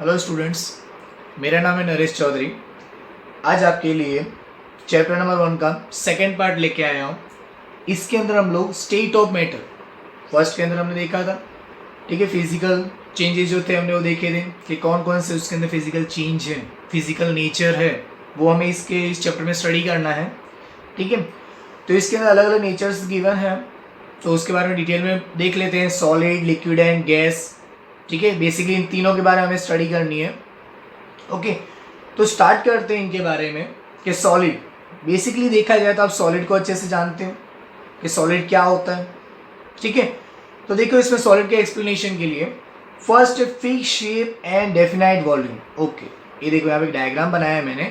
Hello students, मेरा नाम है नरेश चौधरी। आज आपके लिए चैप्टर नंबर 1 का सेकेंड पार्ट लेके आया हूँ। इसके अंदर हम लोग स्टेट ऑफ मैटर, फर्स्ट के अंदर हमने देखा था, ठीक है। फिजिकल चेंजेस जो थे हमने वो देखे थे कि कौन कौन से उसके अंदर फिजिकल चेंज है, फिजिकल नेचर है, वो हमें इस चैप्टर में स्टडी करना है, ठीक है। तो इसके अंदर अलग अलग नेचर्स गिवन है, तो उसके बारे में डिटेल में देख लेते हैं। सॉलिड, लिक्विड एंड गैस, ठीक है। बेसिकली इन तीनों के बारे में हमें स्टडी करनी है। ओके, तो स्टार्ट करते हैं इनके बारे में कि सॉलिड, बेसिकली देखा जाए तो आप सॉलिड को अच्छे से जानते हो कि सॉलिड क्या होता है, ठीक है। तो देखो इसमें सॉलिड के एक्सप्लेनेशन के लिए first fix shape and definite volume. Okay, ये देखो यहाँ पे एक डायग्राम बनाया है मैंने।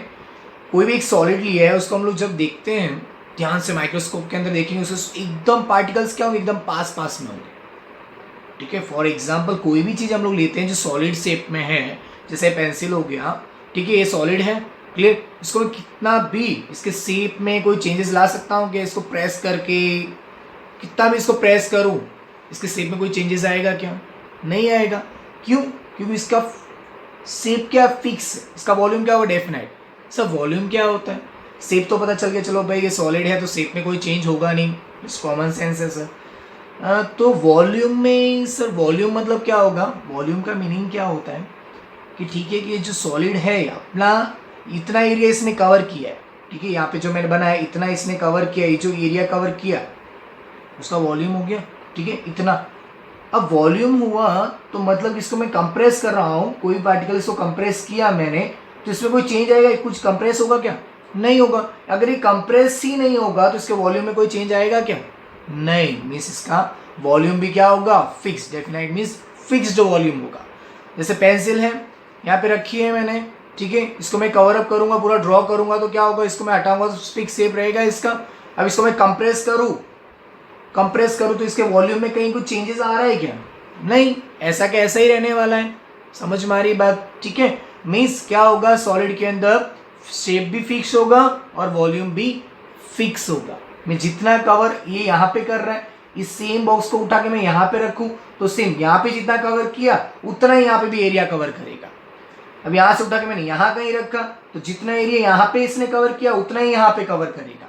कोई भी एक सॉलिड लिया है, उसको हम लोग जब देखते हैं ध्यान से माइक्रोस्कोप के अंदर देखेंगे, उसके एकदम पार्टिकल्स क्या होंगे, एकदम पास पास में होंगे, ठीक है। फॉर एग्जाम्पल कोई भी चीज़ हम लोग लेते हैं जो सॉलिड शेप में है, जैसे पेंसिल हो गया, ठीक है, ये सॉलिड है, क्लियर। इसको मैं कितना भी इसके शेप में कोई चेंजेस ला सकता हूँ कि इसको प्रेस करके, कितना भी इसको प्रेस करूँ इसके शेप में कोई चेंजेस आएगा क्या? नहीं आएगा। क्यों? क्योंकि इसका शेप क्या फिक्स है, इसका वॉल्यूम क्या होगा, डेफिनाइट। सर वॉल्यूम क्या होता है? शेप तो पता चल गया, चलो भाई ये सॉलिड है तो शेप में कोई चेंज होगा नहीं, कॉमन सेंस है सर। तो वॉल्यूम में सर, वॉल्यूम मतलब क्या होगा? वॉल्यूम का मीनिंग क्या होता है कि ठीक है कि ये जो सॉलिड है अपना इतना एरिया इसने कवर किया है, ठीक है। यहाँ पे जो मैंने बनाया इतना इसने कवर किया, ये जो एरिया कवर किया उसका वॉल्यूम हो गया, ठीक है, इतना। अब वॉल्यूम हुआ तो मतलब इसको मैं कंप्रेस कर रहा हूँ, कोई पार्टिकल इसको कंप्रेस किया मैंने, तो इसमें कोई चेंज आएगा? कुछ कंप्रेस होगा क्या? नहीं होगा। अगर ये कंप्रेस ही नहीं होगा तो इसके वॉल्यूम में कोई चेंज आएगा क्या? नहीं। मीन्स इसका वॉल्यूम भी क्या होगा? Fix. Definite means fixed volume होगा। जैसे पेंसिल है यहाँ पे रखी है मैंने, ठीक है, इसको मैं कवर अप करूंगा, पूरा ड्रॉ करूंगा तो क्या होगा, इसको मैं हटाऊंगा तो फिक्स शेप रहेगा इसका। अब इसको मैं कंप्रेस करूँ तो इसके वॉल्यूम में कहीं कुछ चेंजेस आ रहा है क्या? नहीं, ऐसा का ऐसा ही रहने वाला है। समझ में आ रही बात? ठीक है। मीन्स क्या होगा, सॉलिड के अंदर शेप भी फिक्स होगा और वॉल्यूम भी फिक्स होगा। मैं जितना कवर ये यहाँ पे कर रहा है, इस सेम बॉक्स को उठा के मैं यहाँ पे रखूँ तो सेम यहाँ पे जितना कवर किया उतना ही यहाँ पे भी एरिया कवर करेगा। अब यहाँ से उठा के मैंने यहाँ कहीं रखा तो जितना एरिया यहाँ पे इसने कवर किया उतना ही यहाँ पे कवर करेगा।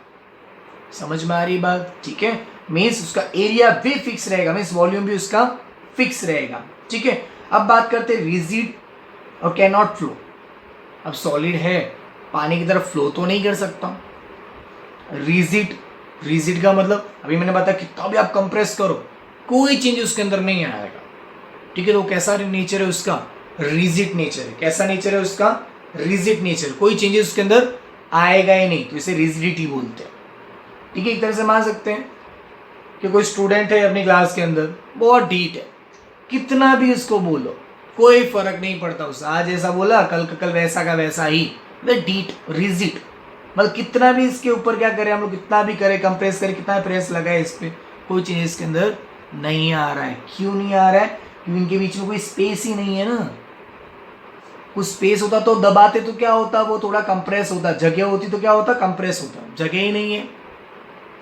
समझ में आ रही बात? ठीक है। मीन्स उसका एरिया भी फिक्स रहेगा, मीन्स वॉल्यूम भी उसका फिक्स रहेगा, ठीक है। अब बात करते हैं रिजिड और कैन नॉट फ्लो। अब सॉलिड है, पानी की तरफ फ्लो तो नहीं कर सकता। रिजिड का मतलब अभी मैंने बताया कितना भी आप कंप्रेस करो कोई चेंज उसके अंदर नहीं आएगा, ठीक है। तो कैसा नेचर है उसका? रिजिड नेचर है। कैसा नेचर है उसका? Rigid nature. कोई चेंजेस उसके अंदर आएगा ही नहीं, तो इसे रिजिडिटी बोलते हैं, ठीक है। एक तरह से मान सकते हैं कि कोई स्टूडेंट है अपनी क्लास के अंदर, बहुत ढीठ है, कितना भी उसको बोलो कोई फर्क नहीं पड़ता उससे। आज ऐसा बोला कल वैसा का वैसा ही, ढीठ, रिजिड। मतलब कितना भी इसके ऊपर क्या करें हम लोग, कितना भी करें, कंप्रेस करें, कितना प्रेस लगाए इस पर, कोई चीज़ इसके अंदर नहीं आ रहा है। क्यों नहीं आ रहा है? क्योंकि इनके बीच में कोई स्पेस ही नहीं है ना। कुछ स्पेस होता तो दबाते तो क्या होता, वो थोड़ा कंप्रेस होता। जगह होती तो क्या होता, कंप्रेस होता। जगह ही नहीं है,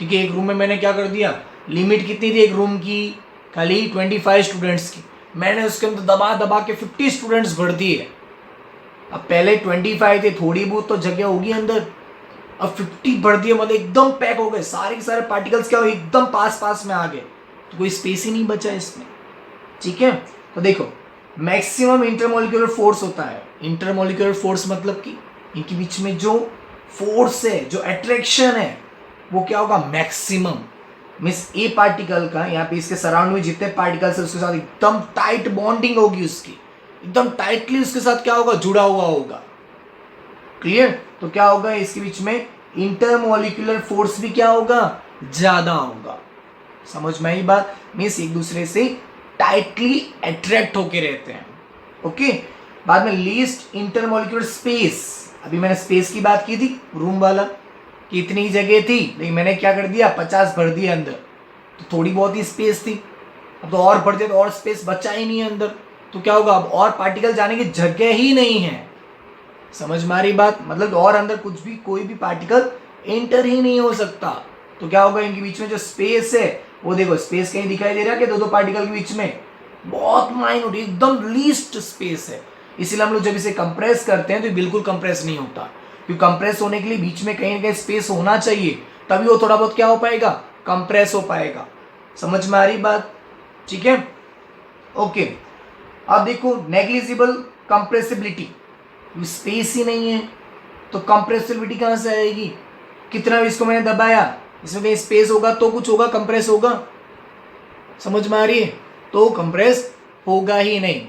ठीक है। एक रूम में मैंने क्या कर दिया, लिमिट कितनी थी एक रूम की? खाली 25 स्टूडेंट्स की। मैंने उसके अंदर दबा दबा के 50 स्टूडेंट्स भर दिए। अब पहले 25 थे, थोड़ी बहुत तो जगह होगी अंदर, अब 50 भर दिए, मतलब एकदम पैक हो गए। सारे के सारे पार्टिकल्स क्या हो, एकदम पास पास में आ गए, तो कोई स्पेस ही नहीं बचा इसमें, ठीक है। तो देखो मैक्सिमम इंटरमोलिकुलर फोर्स होता है। इंटरमोलिकुलर फोर्स मतलब कि इनके बीच में जो फोर्स है, जो अट्रैक्शन है, वो क्या होगा, मैक्सिमम। मीन्स ए पार्टिकल का यहाँ पे इसके सराउंड में जितने पार्टिकल्स है उसके साथ एकदम टाइट बॉन्डिंग होगी उसकी, एकदम टाइटली उसके साथ क्या होगा, जुड़ा हुआ होगा, क्लियर। तो क्या होगा, इसके बीच में इंटरमोलिकुलर फोर्स भी क्या होगा, ज्यादा होगा। समझ में आई बात? मीन्स एक दूसरे से टाइटली अट्रैक्ट होके रहते हैं, ओके। बाद में लीस्ट इंटरमोलिकुलर स्पेस, अभी मैंने स्पेस की बात की थी, रूम वाला कि इतनी जगह थी, लेकिन मैंने क्या कर दिया, 50 भर दिया अंदर, तो थोड़ी बहुत ही स्पेस थी। अब तो और बढ़ जाए तो और स्पेस बचा ही नहीं है अंदर, तो क्या होगा, अब और पार्टिकल जाने की जगह ही नहीं है। समझ में आ रही बात? मतलब और अंदर कुछ भी, कोई भी पार्टिकल एंटर ही नहीं हो सकता। तो क्या होगा, इनके बीच में जो स्पेस है वो देखो, स्पेस कहीं दिखाई दे रहा है कि दो पार्टिकल के बीच में? बहुत माइन्यूट, एकदम लीस्ट स्पेस है। इसीलिए हम लोग जब इसे कंप्रेस करते हैं तो ये बिल्कुल कंप्रेस नहीं होता, क्योंकि कंप्रेस होने के लिए बीच में कहीं ना कहीं स्पेस होना चाहिए, तभी वो थोड़ा बहुत क्या हो पाएगा, कंप्रेस हो पाएगा। समझ में आ रही बात? ठीक है, ओके। अब देखो नेग्लिजिबल कंप्रेसिबिलिटी, स्पेस ही नहीं है तो कंप्रेसिबिलिटी कहाँ से आएगी? कितना भी इसको मैंने दबाया, इसमें कहीं स्पेस होगा तो कुछ होगा, कंप्रेस होगा। समझ में आ रही है? तो कंप्रेस होगा ही नहीं।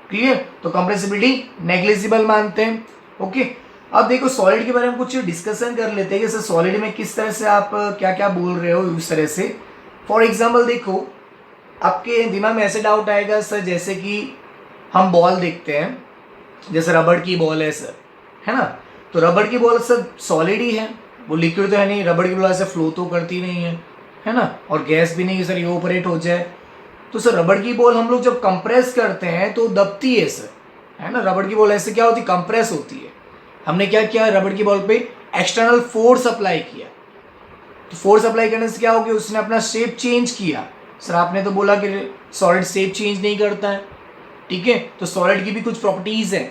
क्लियर? तो कंप्रेसिबिलिटी नेग्लिजिबल मानते हैं। ओके, अब देखो सॉलिड के बारे में कुछ डिस्कशन कर लेते हैं कि सर सॉलिड में किस तरह से आप क्या क्या बोल रहे हो उस तरह से। फॉर एग्जाम्पल देखो, आपके दिमाग में ऐसे डाउट आएगा सर, जैसे कि हम बॉल देखते हैं, जैसे रबड़ की बॉल है सर, है ना, तो रबड़ की बॉल सर सॉलिड ही है, वो लिक्विड तो है नहीं, रबड़ की बॉल ऐसे फ्लो तो करती नहीं है ना, और गैस भी नहीं सर इवोपरेट हो जाए। तो सर रबड़ की बॉल हम लोग जब कंप्रेस करते हैं तो दबती है सर, है ना, रबड़ की बॉल ऐसे क्या होती, कंप्रेस होती है। हमने क्या किया, रबड़ की बॉल पे एक्सटर्नल फोर्स अप्लाई किया, तो फोर्स अप्लाई करने से क्या हो गया, उसने अपना शेप चेंज किया। सर आपने तो बोला कि सॉलिड शेप चेंज नहीं करता है, ठीक है, तो सॉलिड की भी कुछ प्रॉपर्टीज है।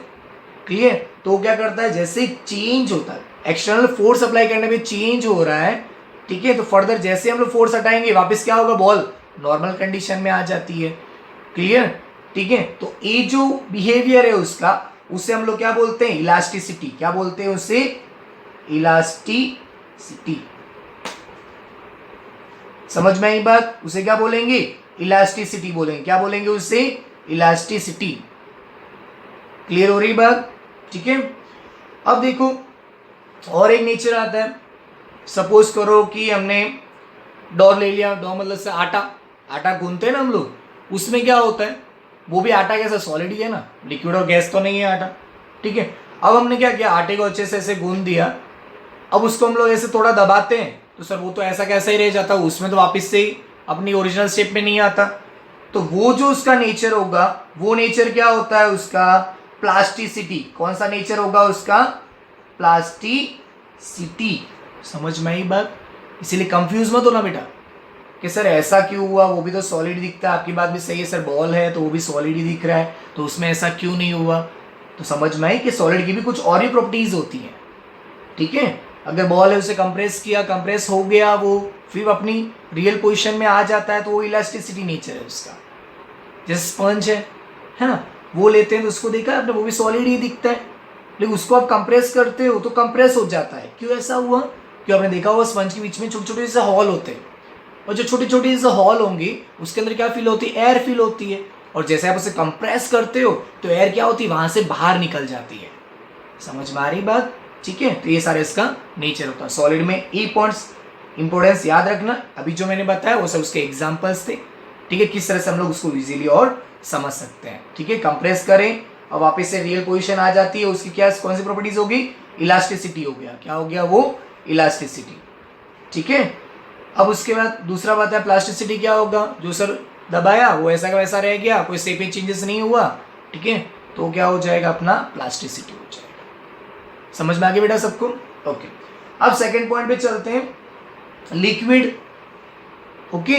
क्लियर? तो वो क्या करता है, जैसे चेंज होता है, एक्सटर्नल फोर्स अप्लाई करने पे चेंज हो रहा है, ठीक है, तो फर्दर जैसे हम लोग फोर्स हटाएंगे वापस क्या होगा, बॉल नॉर्मल कंडीशन में आ जाती है। क्लियर? ठीक है, तो ये जो बिहेवियर है उसका, उसे हम लोग क्या बोलते हैं, इलास्टिसिटी। क्या बोलते हैं उसे? इलास्टिसिटी। समझ में आई बात? उसे क्या बोलेंगे, इलास्टिसिटी बोलेंगे। क्या बोलेंगे उसे? इलास्टिसिटी। क्लियर हो रही बात? ठीक है, अब देखो और एक नेचर आता है। सपोज करो कि हमने डॉ ले लिया, डॉ मतलब से आटा, आटा गूंथते हैं ना हम लोग, उसमें क्या होता है, वो भी आटा कैसा, सॉलिड ही है ना, लिक्विड और गैस तो नहीं है आटा। ठीक है, अब हमने क्या किया, आटे को अच्छे से ऐसे गूंथ दिया, अब उसको हम लोग ऐसे थोड़ा दबाते हैं तो सर वो तो ऐसा कैसा ही रह जाता है, उसमें तो वापस से ही अपनी ओरिजिनल शेप में नहीं आता। तो वो जो उसका नेचर होगा, वो नेचर क्या होता है उसका, प्लास्टिसिटी। कौन सा नेचर होगा उसका? प्लास्टिसिटी। समझ में आई बात? इसीलिए कंफ्यूज मत होना बेटा कि सर ऐसा क्यों हुआ, वो भी तो सॉलिड दिखता है। आपकी बात भी सही है सर, बॉल है तो वो भी सॉलिड ही दिख रहा है, तो उसमें ऐसा क्यों नहीं हुआ। तो समझ में आई कि सॉलिड की भी कुछ और ही प्रॉपर्टीज होती हैं। ठीक है, अगर बॉल है उसे कंप्रेस किया, कंप्रेस हो गया, वो फिर अपनी रियल पोजीशन में आ जाता है, तो वो इलास्टिसिटी नेचर है उसका। जैसे स्पंज है ना, वो लेते हैं तो उसको देखा आपने, वो भी सॉलिड ही दिखता है, लेकिन उसको आप कंप्रेस करते हो तो कंप्रेस हो जाता है। क्यों ऐसा हुआ? क्यों आपने देखा होगा स्पंज के बीच में छोटे छोटे से हॉल होते हैं, और जो छोटी छोटी से हॉल होंगी उसके अंदर क्या फील होती है, एयर फील होती है, और जैसे आप उसे कंप्रेस करते हो तो एयर क्या होती है, वहां से बाहर निकल जाती है। समझ में आ रही बात? ठीक है, तो ये सारे इसका नेचर होता है। सॉलिड में ई पॉइंट्स इंपॉर्टेंस याद रखना, अभी जो मैंने बताया वो सब उसके एग्जाम्पल्स थे। ठीक है, किस तरह से हम लोग उसको इजीली और समझ सकते हैं। ठीक है, कंप्रेस करें और वापस से रियल पोजीशन आ जाती है, उसकी क्या कौन सी प्रॉपर्टीज होगी, इलास्टिसिटी हो गया। क्या हो गया वो? इलास्टिसिटी। ठीक है, अब उसके बाद दूसरा बात है प्लास्टिसिटी। क्या होगा, जो सर दबाया वो ऐसा का वैसा रह गया, कोई शेप में चेंजेस नहीं हुआ। ठीक है, तो क्या हो जाएगा, अपना प्लास्टिसिटी हो जाएगा। समझ में आ गया बेटा सबको? ओके, अब सेकंड पॉइंट पे चलते हैं, लिक्विड। ओके,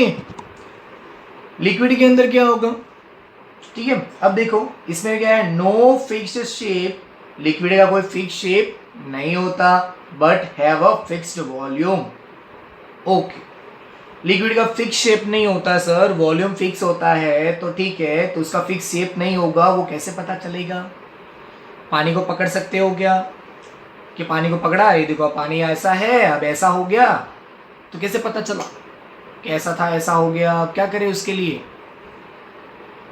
लिक्विड के अंदर क्या होगा? ठीक है, अब देखो इसमें क्या है, नो फिक्स्ड शेप। लिक्विड का कोई फिक्स शेप नहीं होता, but have a fixed volume. Okay, liquid का फिक्स शेप नहीं होता सर, वॉल्यूम फिक्स होता है, तो ठीक है, तो उसका फिक्स शेप नहीं होगा, वो कैसे पता चलेगा? पानी को पकड़ सकते हो क्या, कि पानी को पकड़ा, ये देखो पानी ऐसा है, अब ऐसा हो गया, तो कैसे पता चला कैसा था ऐसा हो गया, अब क्या करें उसके लिए?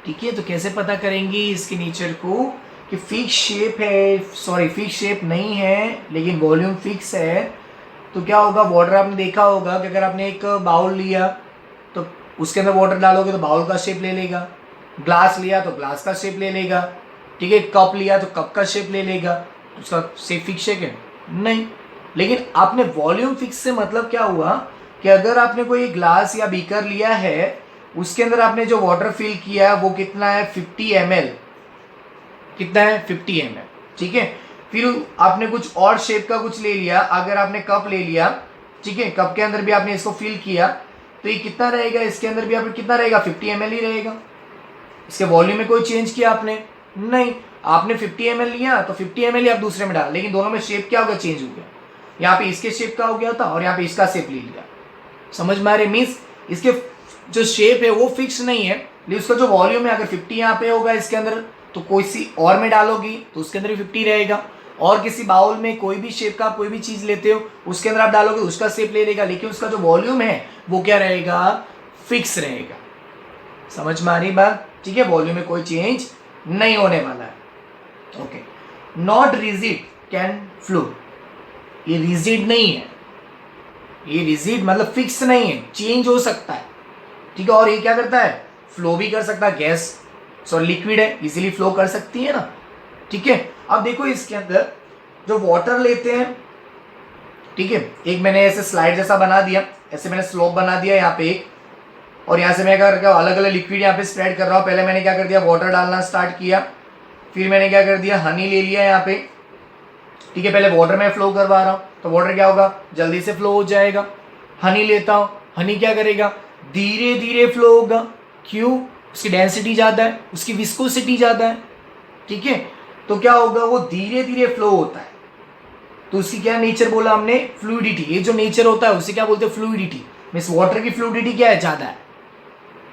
ठीक है, तो कैसे पता करेंगे इसके नेचर को कि फिक्स शेप है, सॉरी फिक्स शेप नहीं है लेकिन वॉल्यूम फिक्स है। तो क्या होगा, वाटर आपने देखा होगा कि अगर आपने एक बाउल लिया तो उसके अंदर वाटर डालोगे तो बाउल का शेप ले लेगा, ग्लास लिया तो ग्लास का शेप ले लेगा, ठीक है, कप लिया तो कप का शेप ले लेगा, उसका शेप फिक्स है नहीं। लेकिन आपने वॉल्यूम फिक्स से मतलब क्या हुआ कि अगर आपने कोई ग्लास या बीकर लिया है, उसके अंदर आपने जो वाटर फिल किया है वो कितना है, 50 ml। कितना है, 50 ml। ठीक है, फिर आपने कुछ और शेप का कुछ ले लिया, अगर आपने कप ले लिया, ठीक है, कप के अंदर भी आपने इसको फिल किया, तो ये कितना रहेगा, इसके अंदर भी आपने कितना रहेगा, 50 ml ही रहेगा। इसके वॉल्यूम में कोई चेंज किया आपने नहीं, आपने 50 ml लिया तो 50 ml ही आप दूसरे में डाल, लेकिन दोनों में शेप क्या हो गया, चेंज हो गया। यहाँ पे इसके शेप का हो गया था और यहाँ पे इसका शेप ले लिया। समझ में आ रही, मीन्स इसके जो शेप है वो फिक्स नहीं है, लेकिन उसका जो वॉल्यूम है, अगर 50 यहाँ पे होगा इसके अंदर तो कोई सी और में डालोगी तो उसके अंदर भी 50 रहेगा, और किसी बाउल में कोई भी शेप का कोई भी चीज लेते हो उसके अंदर आप डालोगे उसका शेप ले लेगा, लेकिन उसका जो वॉल्यूम है वो क्या रहेगा, फिक्स रहेगा। समझ में आ रही बात, ठीक है, वॉल्यूम में कोई चेंज नहीं होने वाला है। Okay, not rigid can flow, ये रिजिड नहीं है, ये रिजिड मतलब फिक्स नहीं है, चेंज हो सकता है, ठीक है। और ये क्या करता है, फ्लो भी कर सकता है, गैस सॉरी लिक्विड है, इजीली फ्लो कर सकती है ना, ठीक है। अब देखो इसके अंदर जो वाटर लेते हैं, ठीक है, एक मैंने ऐसे स्लाइड जैसा बना दिया, ऐसे मैंने स्लोप बना दिया यहाँ पे एक, और यहाँ से मैं क्या करके अलग अलग लिक्विड यहाँ पे स्प्रेड कर रहा हूँ। पहले मैंने क्या कर दिया, वाटर डालना स्टार्ट किया, फिर मैंने क्या कर दिया, हनी ले लिया यहाँ पे, ठीक है। पहले वाटर में फ्लो करवा रहा हूँ तो वाटर क्या होगा, जल्दी से फ्लो हो जाएगा। हनी लेता हूँ, हनी क्या करेगा, धीरे धीरे फ्लो होगा, क्यों, उसकी डेंसिटी ज़्यादा है, उसकी विस्कोसिटी ज़्यादा है, ठीक है, तो क्या होगा, वो धीरे धीरे फ्लो होता है। तो उसकी क्या नेचर बोला हमने, फ्लूइडिटी, ये जो नेचर होता है उसे क्या बोलते हैं, फ्लूइडिटी। मीन्स वाटर की फ्लूइडिटी क्या है, ज़्यादा है,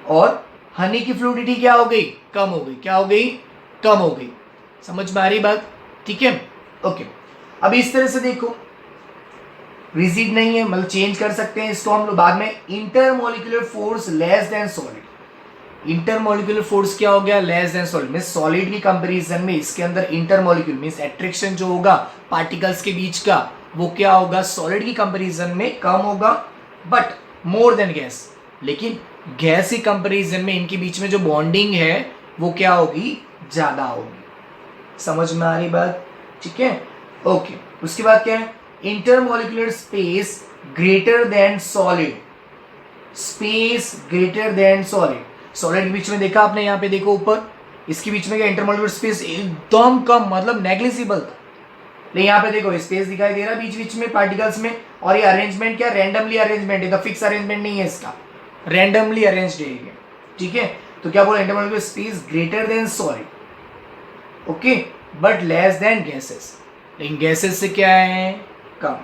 और हनी की फ्लूइडिटी क्या हो गई, कम हो गई, क्या हो गई, कम हो गई। समझ में आ रही बात, ठीक है, ओके। अब इस तरह से देखो, रिजिड नहीं है मतलब चेंज कर सकते हैं इसको हम लोग बाद में। Intermolecular force less than solid, intermolecular force क्या हो गया, less than solid, means solid की कंपैरिजन में इसके अंदर इंटरमोलिक्यूल मीन्स एट्रैक्शन जो होगा पार्टिकल्स के बीच का वो क्या होगा, सॉलिड की कंपैरिजन में कम होगा, बट मोर देन गैस, लेकिन गैस की कंपैरिजन में इनके बीच में जो बॉन्डिंग है वो क्या होगी, ज्यादा होगी। समझ में आ रही बात, ठीक है, ओके। उसके बाद क्या है, intermolecular space greater than solid, space greater than solid, solid के बीच में देखा आपने, यहाँ पे देखो ऊपर, इसके बीच में क्या इंटरमोलिकुलर स्पेस एकदम कम मतलब नेग्लिजिबल था, लेकिन यहाँ पे देखो स्पेस दिखाई दे रहा है बीच बीच में पार्टिकल्स में, और ये अरेंजमेंट क्या, रैंडमली अरेंजमेंट है, फिक्स अरेंजमेंट नहीं है इसका, रैंडमली अरेंज्ड है, ठीक है। तो क्या बोला, intermolecular space greater than solid, okay, but less than gases, लेकिन गैसेस से क्या है, कम,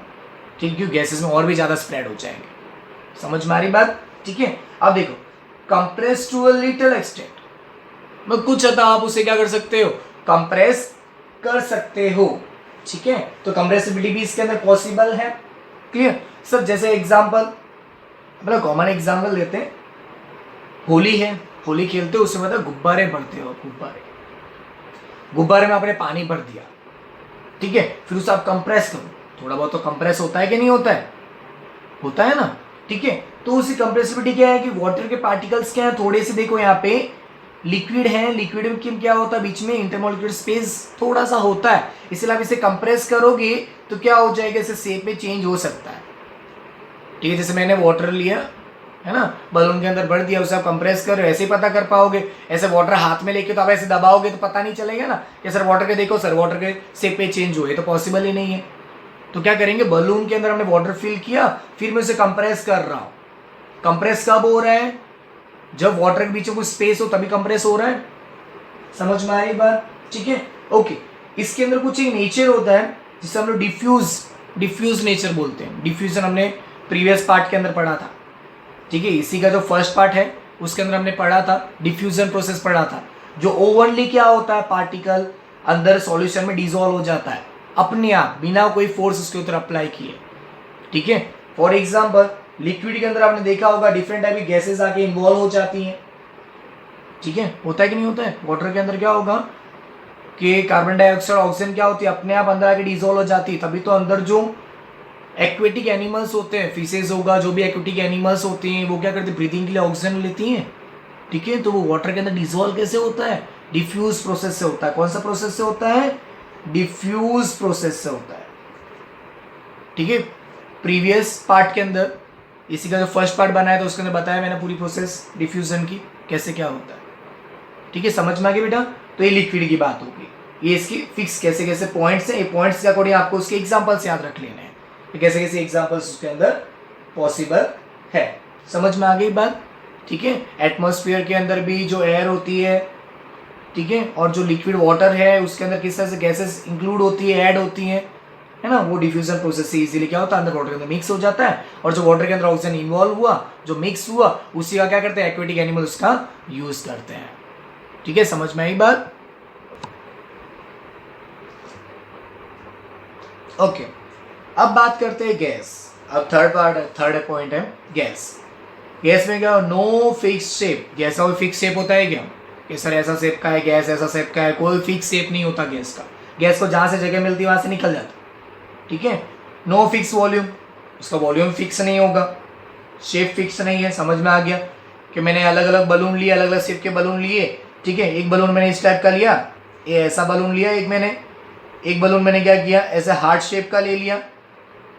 ठीक, क्यों गैसेस में और भी ज्यादा स्प्रेड हो जाएंगे। समझ में आ रही बात, ठीक है। अब देखो, compress to a little extent, मैं कुछ हद आप उसे क्या कर सकते हो, कंप्रेस कर सकते हो, ठीक है। तो कंप्रेसिबिलिटी भी इसके अंदर पॉसिबल है, क्लियर। सर जैसे एग्जांपल, मतलब कॉमन एग्जांपल लेते हैं, होली है, होली खेलते हो, उसमें मतलब गुब्बारे भरते हो, गुब्बारे, गुब्बारे में आपने पानी भर दिया, ठीक है, फिर उसे आप कंप्रेस करो, थोड़ा बहुत तो कंप्रेस होता है कि नहीं होता है, होता है ना, ठीक है। तो उसकी कंप्रेसिबिलिटी क्या है कि वाटर के पार्टिकल्स क्या है, थोड़े से देखो यहाँ पे लिक्विड है, लिक्विड में क्या होता है, बीच में इंटरमोलिकुलर स्पेस थोड़ा सा होता है, इसलिए आप इसे कंप्रेस करोगे तो क्या हो जाएगा, इसे शेप में चेंज हो सकता है, ठीक है। जैसे मैंने वाटर लिया है ना, बलून के अंदर भर दिया, उसे आप कंप्रेस कर रहे हो, ऐसे ही पता कर पाओगे, ऐसे वाटर हाथ में लेके तो आप ऐसे दबाओगे तो पता नहीं चलेगा ना कि सर वाटर के देखो सर वाटर के शेप में चेंज हुए, तो पॉसिबल ही नहीं है। तो क्या करेंगे, बलून के अंदर हमने वाटर फिल किया, फिर मैं उसे कंप्रेस कर रहा हूँ। कंप्रेस कब हो रहा है, जब वाटर के बीच में कुछ स्पेस हो तभी कंप्रेस हो रहा है। समझ में आ रही बात, ठीक है, ओके। इसके अंदर कुछ एक नेचर होता है जिसे हम लोग डिफ्यूज नेचर बोलते हैं। डिफ्यूजन हमने प्रीवियस पार्ट के अंदर पढ़ा था, ठीक है। इसी का जो फर्स्ट पार्ट है उसके अंदर हमने पढ़ा था, डिफ्यूजन प्रोसेस पढ़ा था, जो ओवनली क्या होता है, पार्टिकल अंदर सॉल्यूशन में डिसॉल्व हो जाता है अपने आप, बिना कोई फोर्स उसके ऊपर अप्लाई किए, ठीक है। फॉर एग्जाम्पल लिक्विड के अंदर आपने देखा होगा डिफरेंट टाइप की गैसेस आके इन्वॉल्व हो जाती हैं, ठीक है, होता है कि नहीं होता है। वाटर के अंदर क्या होगा कि कार्बन डाइऑक्साइड ऑक्सीजन क्या होती है, अपने आप अंदर आके डिसॉल्व हो जाती है, तभी तो अंदर जो एक्वेटिक एनिमल्स होते हैं, फिशेज होगा, जो भी एक्वेटिक एनिमल्स होते हैं वो क्या करते हैं, ब्रीथिंग के लिए ऑक्सीजन लेती हैं, ठीक है। तो वो वाटर के अंदर डिसॉल्व कैसे होता है, डिफ्यूज प्रोसेस से होता है। कौन सा प्रोसेस से होता है, डिफ्यूज प्रोसेस से होता है, ठीक है। प्रीवियस पार्ट के अंदर इसी का जो फर्स्ट पार्ट बनाया था उसके अंदर बताया मैंने पूरी प्रोसेस डिफ्यूजन की कैसे क्या होता है, ठीक है। समझ में आ गया बेटा। तो ये लिक्विड की बात होगी, ये इसकी फिक्स कैसे कैसे पॉइंट्स हैं, ये पॉइंट्स के अकॉर्डिंग आपको उसके एग्जांपल्स याद रख लेने हैं, कैसे कैसे एग्जांपल्स उसके अंदर पॉसिबल है। समझ में आ गई बात, ठीक है। एटमॉस्फेयर के अंदर भी जो एयर होती है, ठीक है, और जो लिक्विड वाटर है उसके अंदर किस तरह से गैसेस इंक्लूड होती है, ऐड होती है ना, वो डिफ्यूजन प्रोसेस से इजीली क्या होता है अंदर वाटर के अंदर मिक्स हो जाता है, और जो वाटर के अंदर ऑक्सीजन इन्वॉल्व हुआ, जो मिक्स हुआ, उसी का क्या करते हैं एक्वेटिक एनिमल उसका यूज करते हैं। ठीक है, समझ में आई बात? ओके, अब बात करते हैं गैस। अब थर्ड पॉइंट है गैस। गैस में क्या, नो फिक्स शेप। गैस का कोई फिक्स शेप होता है क्या कि सर ऐसा शेप का है गैस, ऐसा शेप का है? कोई फिक्स शेप नहीं होता गैस का। गैस को जहां से जगह मिलती है वहां से निकल जाता। ठीक है, नो फिक्स वॉल्यूम, उसका वॉल्यूम फिक्स नहीं होगा, शेप फिक्स नहीं है। समझ में आ गया कि मैंने अलग अलग बलून लिए, अलग अलग शेप के बलून लिए। ठीक है, एक बलून मैंने इस टाइप का लिया, ये ऐसा बलून लिया, एक बलून मैंने क्या किया, ऐसे हार्ट शेप का ले लिया।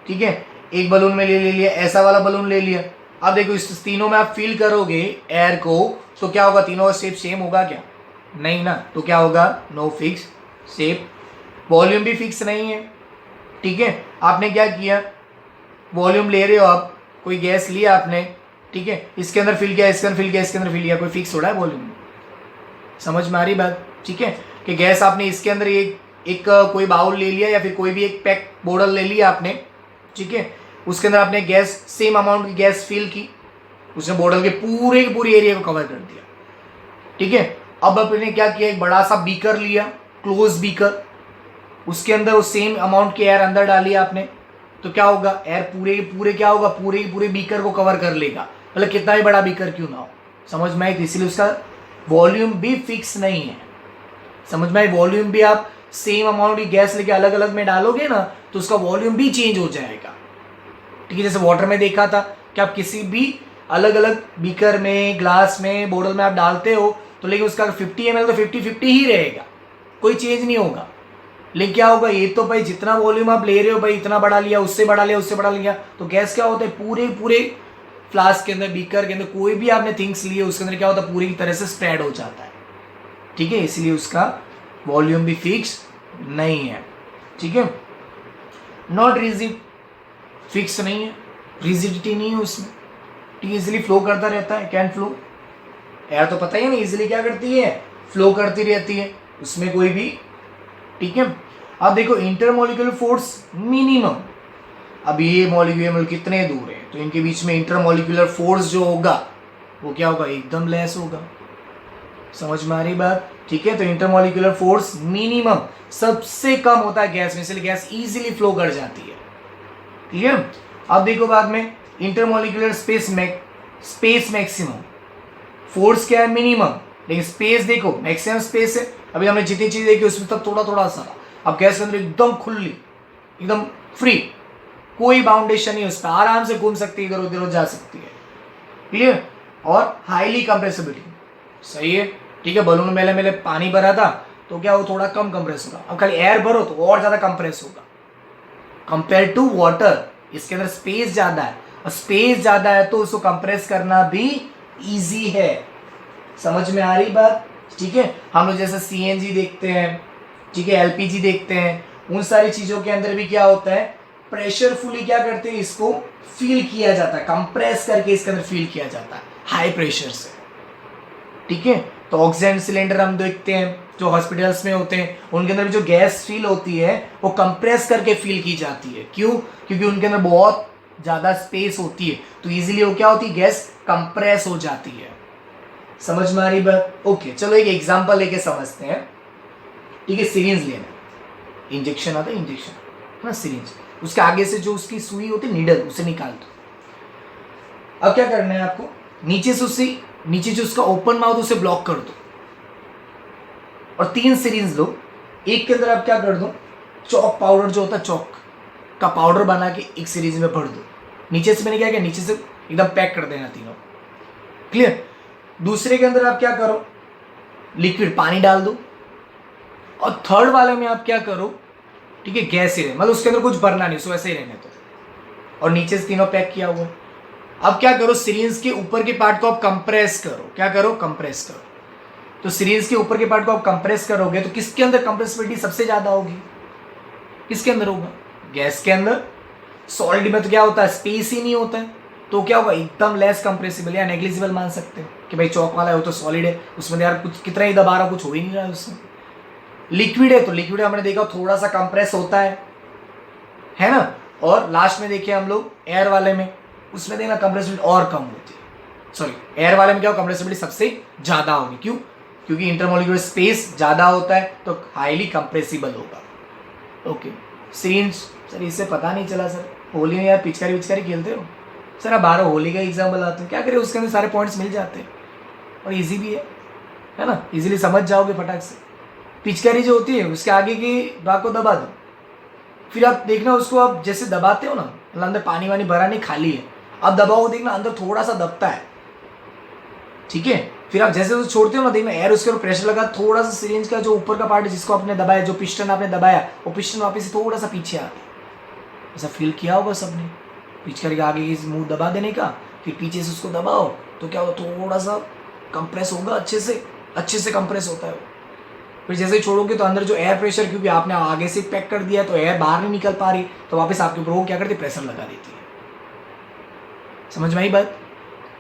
ठीक है, एक बलून में ले लिया ऐसा वाला बलून ले लिया। अब देखो इस तीनों में आप फील करोगे एयर को, तो क्या होगा, तीनों का शेप सेम होगा क्या? नहीं ना, तो क्या होगा, नो फिक्स शेप। वॉल्यूम भी फिक्स नहीं है। ठीक है, आपने क्या किया, वॉल्यूम ले रहे हो आप, कोई गैस लिया आपने, ठीक है, इसके अंदर फिल किया, इसके अंदर फिल किया, इसके अंदर फिल किया, कोई फिक्स हो रहा है वॉल्यूम? समझ में आ रही बात? ठीक है, कि गैस आपने इसके अंदर एक कोई बाउल ले लिया या फिर कोई भी एक पैक बोतल ले लिया आपने, ठीक है, उसके अंदर आपने गैस सेम अमाउंट की गैस फिल की, उसने बोतल के पूरे एरिया को कवर कर दिया। ठीक है, अब आपने क्या किया, एक बड़ा सा बीकर लिया, क्लोज बीकर, उसके अंदर वो सेम अमाउंट की एयर अंदर डाली आपने, तो क्या होगा, एयर पूरे क्या होगा, पूरे बीकर को कवर कर लेगा, मतलब कितना ही बड़ा बीकर क्यों ना हो। समझ में आई? इसलिए उसका वॉल्यूम भी फिक्स नहीं है। समझ में आई? वॉल्यूम भी आप सेम अमाउंट की गैस लेके अलग अलग में डालोगे ना, तो उसका वॉल्यूम भी चेंज हो जाएगा। ठीक है, जैसे वाटर में देखा था कि आप किसी भी अलग अलग बीकर में, ग्लास में, बोतल में आप डालते हो, तो लेकिन उसका 50 ml तो 50-50 ही रहेगा, कोई चेंज नहीं होगा। लेकिन क्या होगा, ये तो भाई जितना वॉल्यूम आप ले रहे हो भाई, इतना बड़ा लिया, उससे बड़ा लिया, उससे बड़ा लिया, तो गैस क्या होता है, पूरे फ्लास्क के अंदर, बीकर के अंदर, कोई भी आपने थिंग्स लिए उसके अंदर क्या होता है, पूरी तरह से स्प्रेड हो जाता है। ठीक है, इसलिए उसका वॉल्यूम भी फिक्स नहीं है। ठीक है, नॉट रिजिड, फिक्स नहीं है, रिजिडिटी नहीं है उसमें। ठीक है, इजिली फ्लो करता रहता है, कैन फ्लो। एयर तो पता ही है ना, इजिली क्या करती है, फ्लो करती रहती है, उसमें कोई भी। ठीक है, अब देखो इंटरमोलिकुलर फोर्स मिनिमम, अब ये मॉलिक्यूल कितने दूर है, तो इनके बीच में इंटरमोलिकुलर फोर्स जो होगा वो क्या होगा, एकदम लेस होगा। समझ में आ रही बात? ठीक है, तो इंटरमोलिकुलर फोर्स मिनिमम सबसे कम होता है गैस में, इसलिए गैस इजीली फ्लो कर जाती है। ठीक है, अब देखो बाद में इंटरमोलिकुलर स्पेस मैक्सिमम, फोर्स क्या है, मिनिमम, लेकिन स्पेस देखो मैक्सिमम स्पेस है। अभी हमने जितनी चीज देखी उसमें तब थोड़ा सा, अब गैस के अंदर एकदम खुली, एकदम फ्री, कोई बाउंडेशन नहीं, उस पर आराम से घूम सकती है, इधर उधर जा सकती है। क्लियर? और हाईली कंप्रेसिबिलिटी, सही है। ठीक है, बलून में मेले पानी भरा था तो क्या वो थोड़ा कम कंप्रेस होगा, अब खाली एयर भरो तो और ज्यादा कंप्रेस होगा कंपेयर टू वाटर। इसके अंदर स्पेस ज्यादा है, और स्पेस ज्यादा है तो उसको कंप्रेस करना भी इजी है। समझ में आ रही बात? ठीक है, हम लोग जैसे सीएनजी देखते हैं, ठीक है, एलपीजी देखते हैं, उन सारी चीजों के अंदर भी क्या होता है, प्रेशरफुली क्या करते हैं, इसको फील किया जाता है, कंप्रेस करके इसके अंदर फील किया जाता है हाई प्रेशर से। ठीक है, तो ऑक्सीजन सिलेंडर हम देखते हैं जो हॉस्पिटल्स में होते हैं, उनके अंदर भी जो गैस फील होती है वो कंप्रेस करके फील की जाती है। क्यों? क्योंकि उनके अंदर बहुत ज्यादा स्पेस होती है, तो इजीली वो क्या होती है, गैस कंप्रेस हो जाती है। समझ में आ रही बात? ओके, चलो एक एग्जांपल लेके समझते हैं। ठीक है, सिरिंज लेना, इंजेक्शन आता है, इंजेक्शन है ना, सिरिंज, उसके आगे से जो उसकी सुई होती है, नीडल, उसे निकाल दो। अब क्या करना है आपको, नीचे से उससे, नीचे जो उसका ओपन माउथ उसे ब्लॉक कर दो, और 3 सिरिंज लो। एक के अंदर आप क्या कर दो, चौक पाउडर जो होता है, चौक का पाउडर बना के एक सिरिंज में भर दो। नीचे से मैंने क्या किया, नीचे से एकदम पैक कर देना तीनों। क्लियर? दूसरे के अंदर आप क्या करो, लिक्विड पानी डाल दो, और थर्ड वाले में आप क्या करो, ठीक है, गैस ही रहे, मतलब उसके अंदर कुछ भरना नहीं, उसको वैसे ही रहने दो, और नीचे से तीनों पैक किया हुआ है। अब क्या करो, सिरिंज के ऊपर के पार्ट को आप कंप्रेस करो। क्या करो, कंप्रेस करो। तो सिरिंज के ऊपर के पार्ट को आप कंप्रेस करोगे तो किसके अंदर कंप्रेसिबिलिटी सबसे ज्यादा होगी, किसके अंदर होगा, गैस के अंदर। सॉलिड में तो क्या होता है, स्पेस ही नहीं होता है, तो क्या होगा, एकदम लेस कंप्रेसिबल या नेग्लिजिबल मान सकते हो कि भाई चौक वाला है वो तो सॉलिड है, उसमें यार कुछ कितना ही दबा रहा, कुछ हो ही नहीं रहा है उसमें। लिक्विड है तो लिक्विड हमने देखा थोड़ा सा कंप्रेस होता है ना। और लास्ट में देखिए हम लोग एयर वाले में, उसमें देखना कंप्रेसिबिलिटी और कम होती है। सॉरी, एयर वाले में क्या हो, कंप्रेसिबिलिटी सबसे ज़्यादा होगी। क्यों? क्योंकि इंटरमोलिकुलर स्पेस ज़्यादा होता है तो हाईली कंप्रेसिबल होगा। ओके, सिरिंज सर इससे पता नहीं चला सर, होली में यार पिचकारी विचकारी खेलते हो सर, आप 12 होली का एग्जाम्पल आते हैं, क्या करें उसके अंदर सारे पॉइंट्स मिल जाते हैं और इजी भी है ना, इजीली समझ जाओगे फटाक से। पिचकारी जो होती है उसके आगे की भाग को दबा दो, फिर आप देखना उसको, आप जैसे दबाते हो ना, मतलब अंदर पानी वानी भरा नहीं, खाली है, अब दबाओ देखना अंदर थोड़ा सा दबता है, ठीक है। फिर आप जैसे उसे छोड़ते हो ना, देखना एयर उसके ऊपर प्रेशर लगा, थोड़ा सा सिरिंज का जो ऊपर का पार्ट है जिसको आपने दबाया, जो पिस्टन आपने दबाया, वो पिस्टन वापस से थोड़ा सा पीछे आ गया। ऐसा फील किया होगा सबने, पिचकारी के आगे की मुंह दबा देने का, फिर पीछे से उसको दबाओ तो क्या होगा, थोड़ा सा कंप्रेस होगा, अच्छे से कंप्रेस होता है वो। फिर जैसे ही छोड़ोगे तो अंदर जो एयर प्रेशर, क्योंकि आपने आगे से पैक कर दिया है तो एयर बाहर नहीं निकल पा रही, तो वापस आपके ऊपर वो क्या करती है, प्रेशर लगा देती है। समझ में आई बात?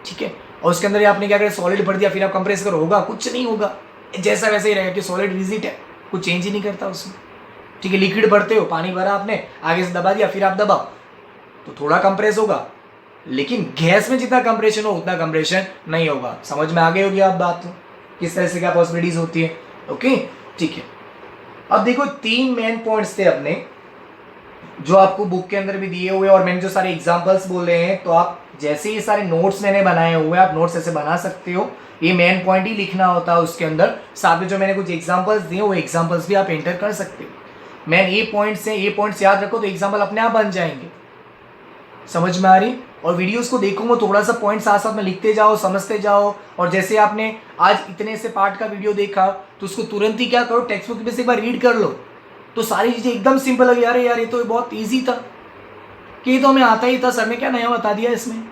ठीक है। और उसके अंदर आपने क्या करा, सॉलिड भर दिया, फिर आप कंप्रेस करो, होगा कुछ नहीं होगा, जैसा वैसे ही रहेगा कि सॉलिड रिजिड है, कुछ चेंज ही नहीं करता उसमें। ठीक है, लिक्विड भरते हो, पानी भरा आपने, आगे से दबा दिया, फिर आप दबाओ तो थोड़ा कंप्रेस होगा, लेकिन गैस में जितना कंप्रेशन हो उतना कंप्रेशन नहीं होगा। समझ में आ गई होगी आप बात, किस तरह से क्या पॉसिबिलिटीज होती है। ओके, ठीक है। अब देखो 3 मेन पॉइंट्स थे अपने, जो आपको बुक के अंदर भी दिए हुए, और मैंने जो सारे एग्जांपल्स बोले हैं, तो आप जैसे ये सारे नोट्स मैंने बनाए हुए, आप नोट्स ऐसे बना सकते हो, ये मेन पॉइंट ही लिखना होता है उसके अंदर, साथ में जो मैंने कुछ एग्जांपल्स दिए वो एग्जांपल्स भी आप एंटर कर सकते हो। मेन ये पॉइंट्स हैं, ये पॉइंट्स याद रखो तो एग्जाम्पल अपने आप बन जाएंगे। समझ में आ रही? और वीडियोस को देखूंगा थोड़ा सा पॉइंट साथ साथ में लिखते जाओ, समझते जाओ, और जैसे आपने आज इतने से पार्ट का वीडियो देखा तो उसको तुरंत ही क्या करो, टेक्स्ट बुक में से एक बार रीड कर लो, तो सारी चीज़ें एकदम सिंपल लगी, यार ये तो बहुत ईजी था, कि ये तो हमें आता ही था, सर ने क्या नया बता दिया इसमें।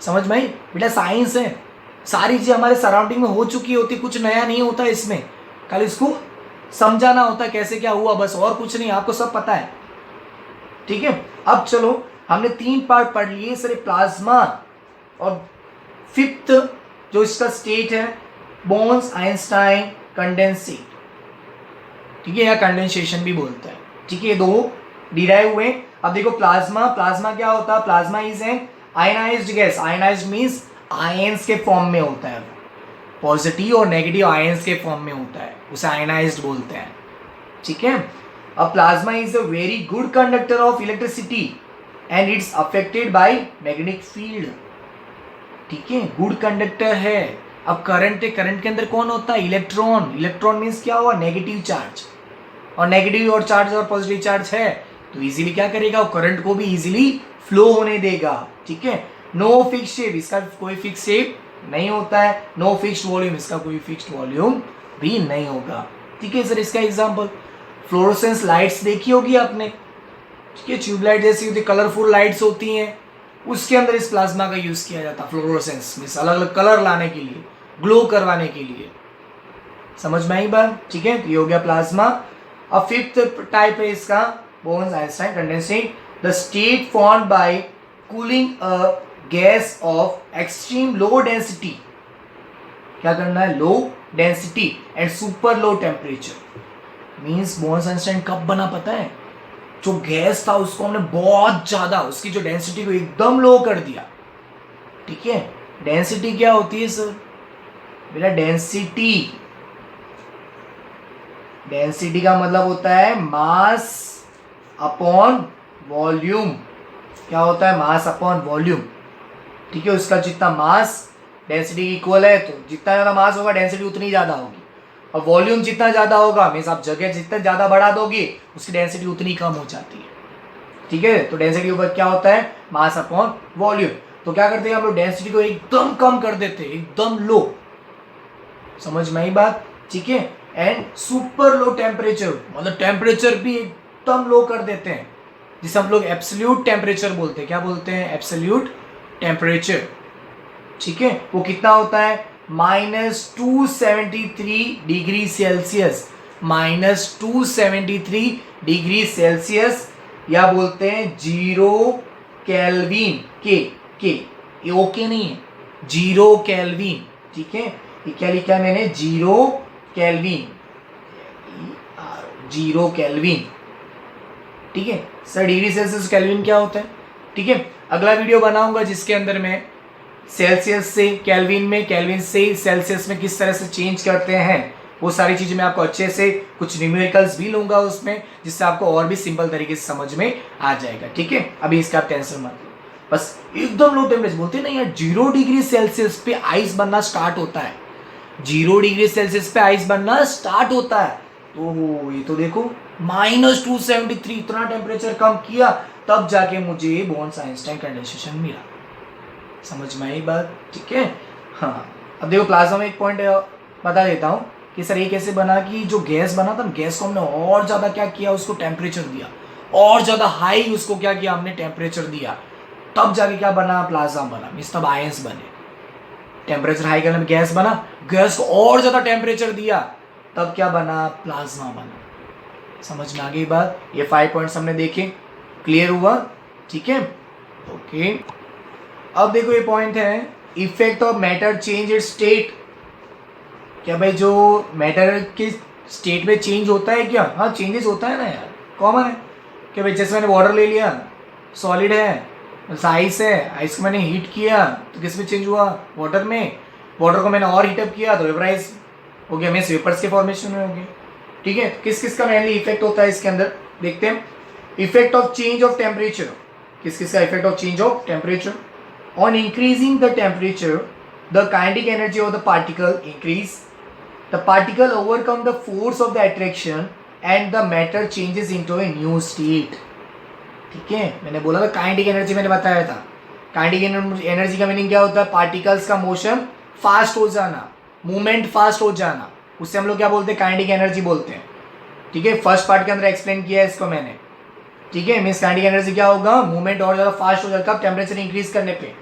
समझ में आई? बेटा साइंस है, सारी चीज़ें हमारे सराउंडिंग में हो चुकी होती, कुछ नया नहीं होता इसमें, खाली इसको समझाना होता है कैसे क्या हुआ, बस, और कुछ नहीं, आपको सब पता है। ठीक है, अब चलो हमने 3 पार्ट पढ़ लिए सर, प्लाज्मा, और 5th जो इसका स्टेट है बोन्स आइंस्टाइन कंडेंसेट, ठीक है, या कंडेंसेशन भी बोलते हैं। ठीक है, 2 डिराइव हुए। अब देखो प्लाज्मा, प्लाज्मा क्या होता है, plasma is an ionised gas, ionised means ions के फॉर्म में होता है, पॉजिटिव और नेगेटिव आयंस के फॉर्म में होता है, उसे आयनाइज्ड बोलते हैं। ठीक है, अब plasma is a very good conductor of electricity and it's affected by magnetic field. ठीक है, गुड कंडक्टर है। अब करंट है, करंट के अंदर कौन होता है, इलेक्ट्रॉन, इलेक्ट्रॉन मींस क्या हुआ, नेगेटिव चार्ज, और नेगेटिव और चार्ज और पॉजिटिव चार्ज है तो इजीली क्या करेगा, वो करंट को भी इजीली फ्लो होने देगा। ठीक है, नो फिक्स शेप, इसका कोई फिक्स शेप नहीं होता है, नो फिक्स्ड वॉल्यूम, इसका कोई फिक्स्ड वॉल्यूम भी नहीं होगा। ठीक है सर, इसका एग्जांपल फ्लोरोसेंस लाइट्स देखी होगी आपने, ठीक है, ट्यूबलाइट जैसी होती, कलरफुल लाइट्स होती हैं, उसके अंदर इस प्लाज्मा का यूज किया जाता है, फ्लोरोसेंस मींस अलग अलग कलर लाने के लिए, ग्लो करवाने के लिए। समझ में आई बात? ठीक है, ये हो गया प्लाज्मा। अब 5th टाइप है इसका bones Einstein condensate, the state formed by cooling a gas off extreme low density. क्या करना है, low density and super low temperature. Means bones Einstein कब बना पता है, जो गैस था उसको हमने बहुत ज्यादा, उसकी जो डेंसिटी को एकदम लो कर दिया। ठीक है, डेंसिटी क्या होती है सर, बेटा डेंसिटी, डेंसिटी का मतलब होता है मास अपॉन वॉल्यूम। क्या होता है, मास अपॉन वॉल्यूम। ठीक है, उसका जितना मास डेंसिटी इक्वल है, तो जितना ज्यादा मास होगा डेंसिटी उतनी ज्यादा होगी, और वॉल्यूम जितना ज्यादा होगा मीन्स आप जगह जितना ज्यादा बढ़ा दोगे उसकी डेंसिटी उतनी कम हो जाती है। ठीक है, तो डेंसिटी ऊपर क्या होता है, मास अपॉन वॉल्यूम। तो क्या करते हैं हम लोग, डेंसिटी को एकदम कम कर देते हैं, एकदम लो। समझ में आई बात? ठीक है, एंड सुपर लो टेम्परेचर, मतलब टेम्परेचर भी एकदम लो कर देते हैं, जिसे हम लोग एब्सोल्यूट टेम्परेचर बोलते हैं। क्या बोलते हैं, एब्सोल्यूट टेम्परेचर। ठीक है, वो कितना होता है, -273 डिग्री सेल्सियस, -273 डिग्री सेल्सियस, या बोलते हैं 0 केल्विन, के ये ओके नहीं है, 0 केल्विन, ठीक है। ये क्या लिखा है मैंने, 0 केल्विन, 0 केल्विन, ठीक है सर। डिग्री सेल्सियस केल्विन क्या होता है, ठीक है। अगला वीडियो बनाऊंगा जिसके अंदर मैं सेल्सियस से केल्विन में, केल्विन से सेल्सियस में किस तरह से चेंज करते हैं, वो सारी चीजें मैं आपको अच्छे से, कुछ न्यूमेरिकल्स भी लूंगा उसमें, जिससे आपको और भी सिंपल तरीके से समझ में आ जाएगा, ठीक है। अभी इसका आप टेंशन मत लो, बस एकदम लो टेम्परेचर बोलते हैं ना यार, 0 डिग्री सेल्सियस पे आइस बनना स्टार्ट होता है, 0 डिग्री सेल्सियस पे आइस बनना स्टार्ट होता है। तो ये तो देखो -273 इतना टेम्परेचर कम किया, तब जाके मुझे बोर्न-आइंस्टाइन कंडेंसेशन मिला। समझ में आई बात, ठीक है। हाँ अब देखो प्लाज्मा में एक पॉइंट बता देता हूँ कि सर ये कैसे बना, कि जो गैस बना था, गैस को हमने और ज़्यादा क्या किया, उसको टेम्परेचर दिया, और ज़्यादा हाई उसको क्या किया हमने, टेम्परेचर दिया, तब जाके क्या बना, प्लाज्मा बना, मीन्स तब आयंस बने। टेम्परेचर हाई करने में गैस बना, गैस को और ज़्यादा टेम्परेचर दिया, तब क्या बना, प्लाज्मा बना। समझ में आ गई बात। ये 5 पॉइंट्स हमने देखे, क्लियर हुआ, ठीक है, ओके। अब देखो ये पॉइंट है, effect of matter change it's state. क्या भाई जो मैटर के स्टेट में चेंज होता है क्या, हाँ चेंजेस होता है ना यार, कॉमन है। क्या भाई जैसे मैंने वाटर ले लिया, सॉलिड है, आइस है, आइस को मैंने हीट किया तो किस में चेंज हुआ, वाटर में। वाटर को मैंने और हीटअप किया तो वेपराइज हो गया, मीन्स वेपर्स के फॉर्मेशन में हो गया, ठीक है। किस किस का मेनली इफेक्ट होता है इसके अंदर, देखते हैं। Effect of change of temperature, किस किस का effect of change of temperature, on increasing the temperature the kinetic energy of the particle increase, the particle overcome the force of the attraction and the matter changes into a new state, ठीक है। मैंने बोला था kinetic energy, मैंने बताया था kinetic energy का meaning क्या होता है, पार्टिकल्स का मोशन फास्ट हो जाना, मूवमेंट फास्ट हो जाना, उससे हम लोग क्या बोलते हैं, काइनेटिक एनर्जी बोलते हैं, ठीक है। फर्स्ट पार्ट के अंदर एक्सप्लेन किया है इसको मैंने, ठीक है। मीन्स काइनेटिक एनर्जी क्या होगा, मूवमेंट और ज़्यादा फास्ट हो जाएगा टेम्परेचर इंक्रीज करने पे,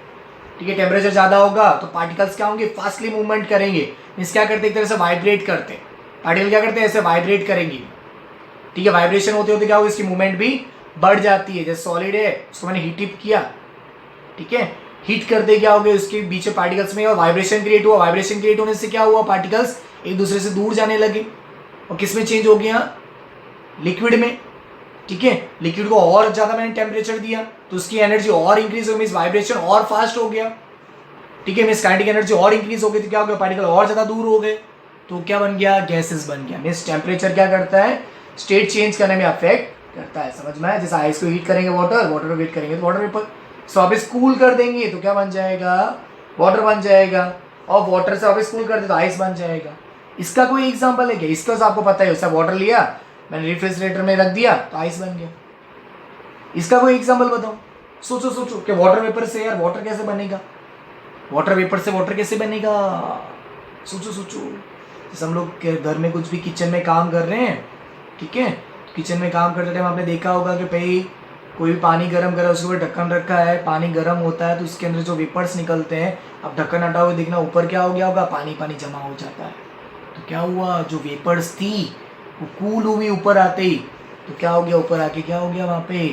ठीक है। टेम्परेचर ज़्यादा होगा तो पार्टिकल्स क्या होंगे, फास्टली मूवमेंट करेंगे, मीन्स क्या करते हैं, एक तरह से वाइब्रेट करते हैं, पार्टिकल क्या करते हैं, ऐसे वाइब्रेट करेंगे, ठीक है। वाइब्रेशन होते होते क्या होगा, इसकी मूवमेंट भी बढ़ जाती है। जैसे सॉलिड है, उसको मैंने हीट किया, ठीक है, हीट करते क्या हो गया, उसके बीच में पार्टिकल्स में वाइब्रेशन क्रिएट हुआ, वाइब्रेशन क्रिएट होने से क्या हुआ, पार्टिकल्स एक दूसरे से दूर जाने लगे, और किस में चेंज हो गया, लिक्विड में, ठीक है। लिक्विड को और ज्यादा मैंने टेम्परेचर दिया तो उसकी एनर्जी और इंक्रीज हो, मीन्स वाइब्रेशन और फास्ट हो गया, ठीक है। मीन्स काइनेटिक एनर्जी और इंक्रीज हो गई तो क्या हो गया, पार्टिकल और ज्यादा दूर हो गए, तो क्या बन गया, गैसेस बन गया। मीन्स टेम्परेचर क्या करता है, स्टेट चेंज करने में अफेक्ट करता है, समझ में आया। जैसे आइस को हीट करेंगे वाटर, वाटर को हीट करेंगे तो वाटर वेपर, सो वापस कूल कर देंगे तो क्या बन जाएगा, वाटर बन जाएगा, और वाटर से वापस कूल कर दे तो आइस बन जाएगा। इसका कोई एग्जांपल है क्या, इसका तो आपको पता है, उससे वाटर लिया मैंने रेफ्रिजरेटर में रख दिया तो आइस बन गया। इसका कोई एग्जांपल बताओ, सोचो सोचो कि वाटर वेपर से यार वाटर कैसे बनेगा, वाटर वेपर से वाटर कैसे बनेगा, सोचो सोचो। जैसे हम लोग घर में कुछ भी किचन में काम कर रहे हैं, ठीक है, किचन में काम करते टाइम आपने देखा होगा कि भाई कोई भी पानी गर्म करा, उसके ऊपर ढक्कन रखा है, पानी गर्म होता है तो उसके अंदर जो वेपर्स निकलते हैं, अब ढक्कन हटा हुए देखना ऊपर क्या हो गया होगा, पानी पानी जमा हो जाता है। तो क्या हुआ, जो वेपर्स थी वो कूल हुई ऊपर आते ही, तो क्या हो गया, ऊपर आके क्या हो गया, वहाँ पे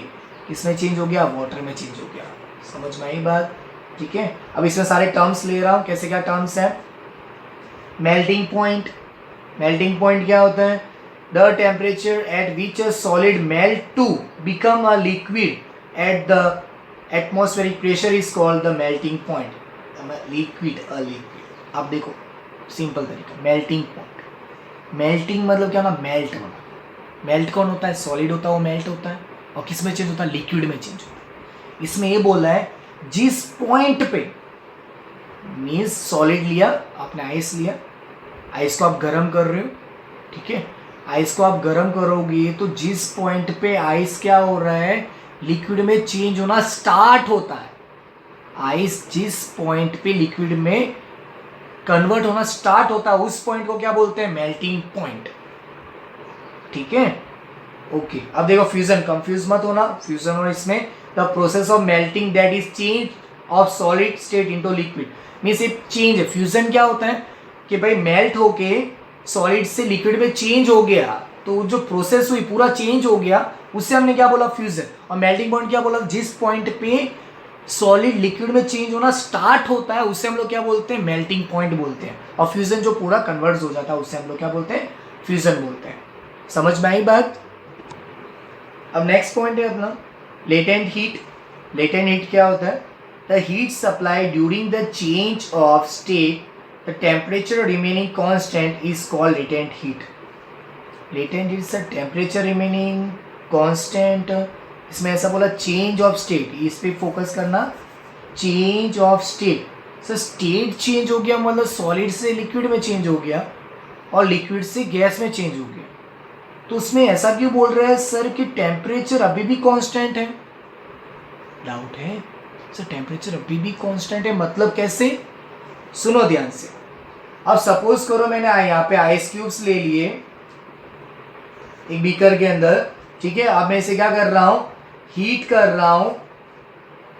किसमें चेंज हो गया, वाटर में चेंज हो गया। समझ में आई बात, ठीक है। अब इसमें सारे टर्म्स ले रहा हूँ, कैसे क्या टर्म्स है। मेल्टिंग पॉइंट, मेल्टिंग पॉइंट क्या होता है, the temperature at which a solid melt to become a liquid at the atmospheric pressure is called the melting point. liquid, a liquid। अब देखो सिंपल तरीका, मेल्टिंग पॉइंट, मेल्टिंग मतलब क्या ना, melt होना। मेल्ट कौन होता है, सॉलिड होता है वो मेल्ट होता है, और किस में चेंज होता है, लिक्विड में चेंज होता है। इसमें ये बोला है जिस पॉइंट पे, मीन्स सॉलिड लिया आपने, आइस लिया, आइस को आप गर्म कर रहे हो, ठीक है, आइस को आप गर्म करोगे तो जिस पॉइंट पे आइस क्या हो रहा है, लिक्विड में चेंज होना स्टार्ट होता है। आइस जिस पॉइंट पे लिक्विड में कन्वर्ट होना स्टार्ट होता है, उस पॉइंट को क्या बोलते हैं, मेल्टिंग पॉइंट, ठीक है, ओके। अब देखो फ्यूजन, कंफ्यूज मत होना, फ्यूजन और इसमें the process of melting that is change of solid state into liquid, means ये चेंज है। फ्यूजन क्या होता है कि भाई मेल्ट होके सॉलिड से लिक्विड में चेंज हो गया, तो जो प्रोसेस हुई पूरा चेंज हो गया, उससे हमने क्या बोला, फ्यूजन। और मेल्टिंग पॉइंट क्या बोला, जिस पॉइंट पे सॉलिड लिक्विड में चेंज होना स्टार्ट होता है उसे हम लोग क्या बोलते हैं, मेल्टिंग पॉइंट बोलते हैं। और फ्यूजन जो पूरा कन्वर्ट हो जाता है उसे हम लोग क्या बोलते हैं, फ्यूजन बोलते हैं। समझ में आई बात। अब नेक्स्ट पॉइंट है अपना लेटेंट हीट। लेटेंट हीट क्या होता है, the heat supply during the change of state the temperature remaining constant is called latent heat. Latent heat से टेम्परेचर रिमेनिंग कांस्टेंट, इसमें ऐसा बोला चेंज ऑफ स्टेट, इस पे फोकस करना, change of state. Sir state change हो गया मतलब सॉलिड से लिक्विड में चेंज हो गया और लिक्विड से गैस में चेंज हो गया, तो उसमें ऐसा क्यों बोल रहे हैं सर कि टेम्परेचर अभी भी कांस्टेंट है। डाउट है सर, टेम्परेचर अभी भी कांस्टेंट है मतलब कैसे, सुनो ध्यान से। अब सपोज करो मैंने यहाँ पे आइस क्यूब्स ले लिए एक बीकर के अंदर, ठीक है। अब मैं इसे क्या कर रहा हूँ, हीट कर रहा हूँ,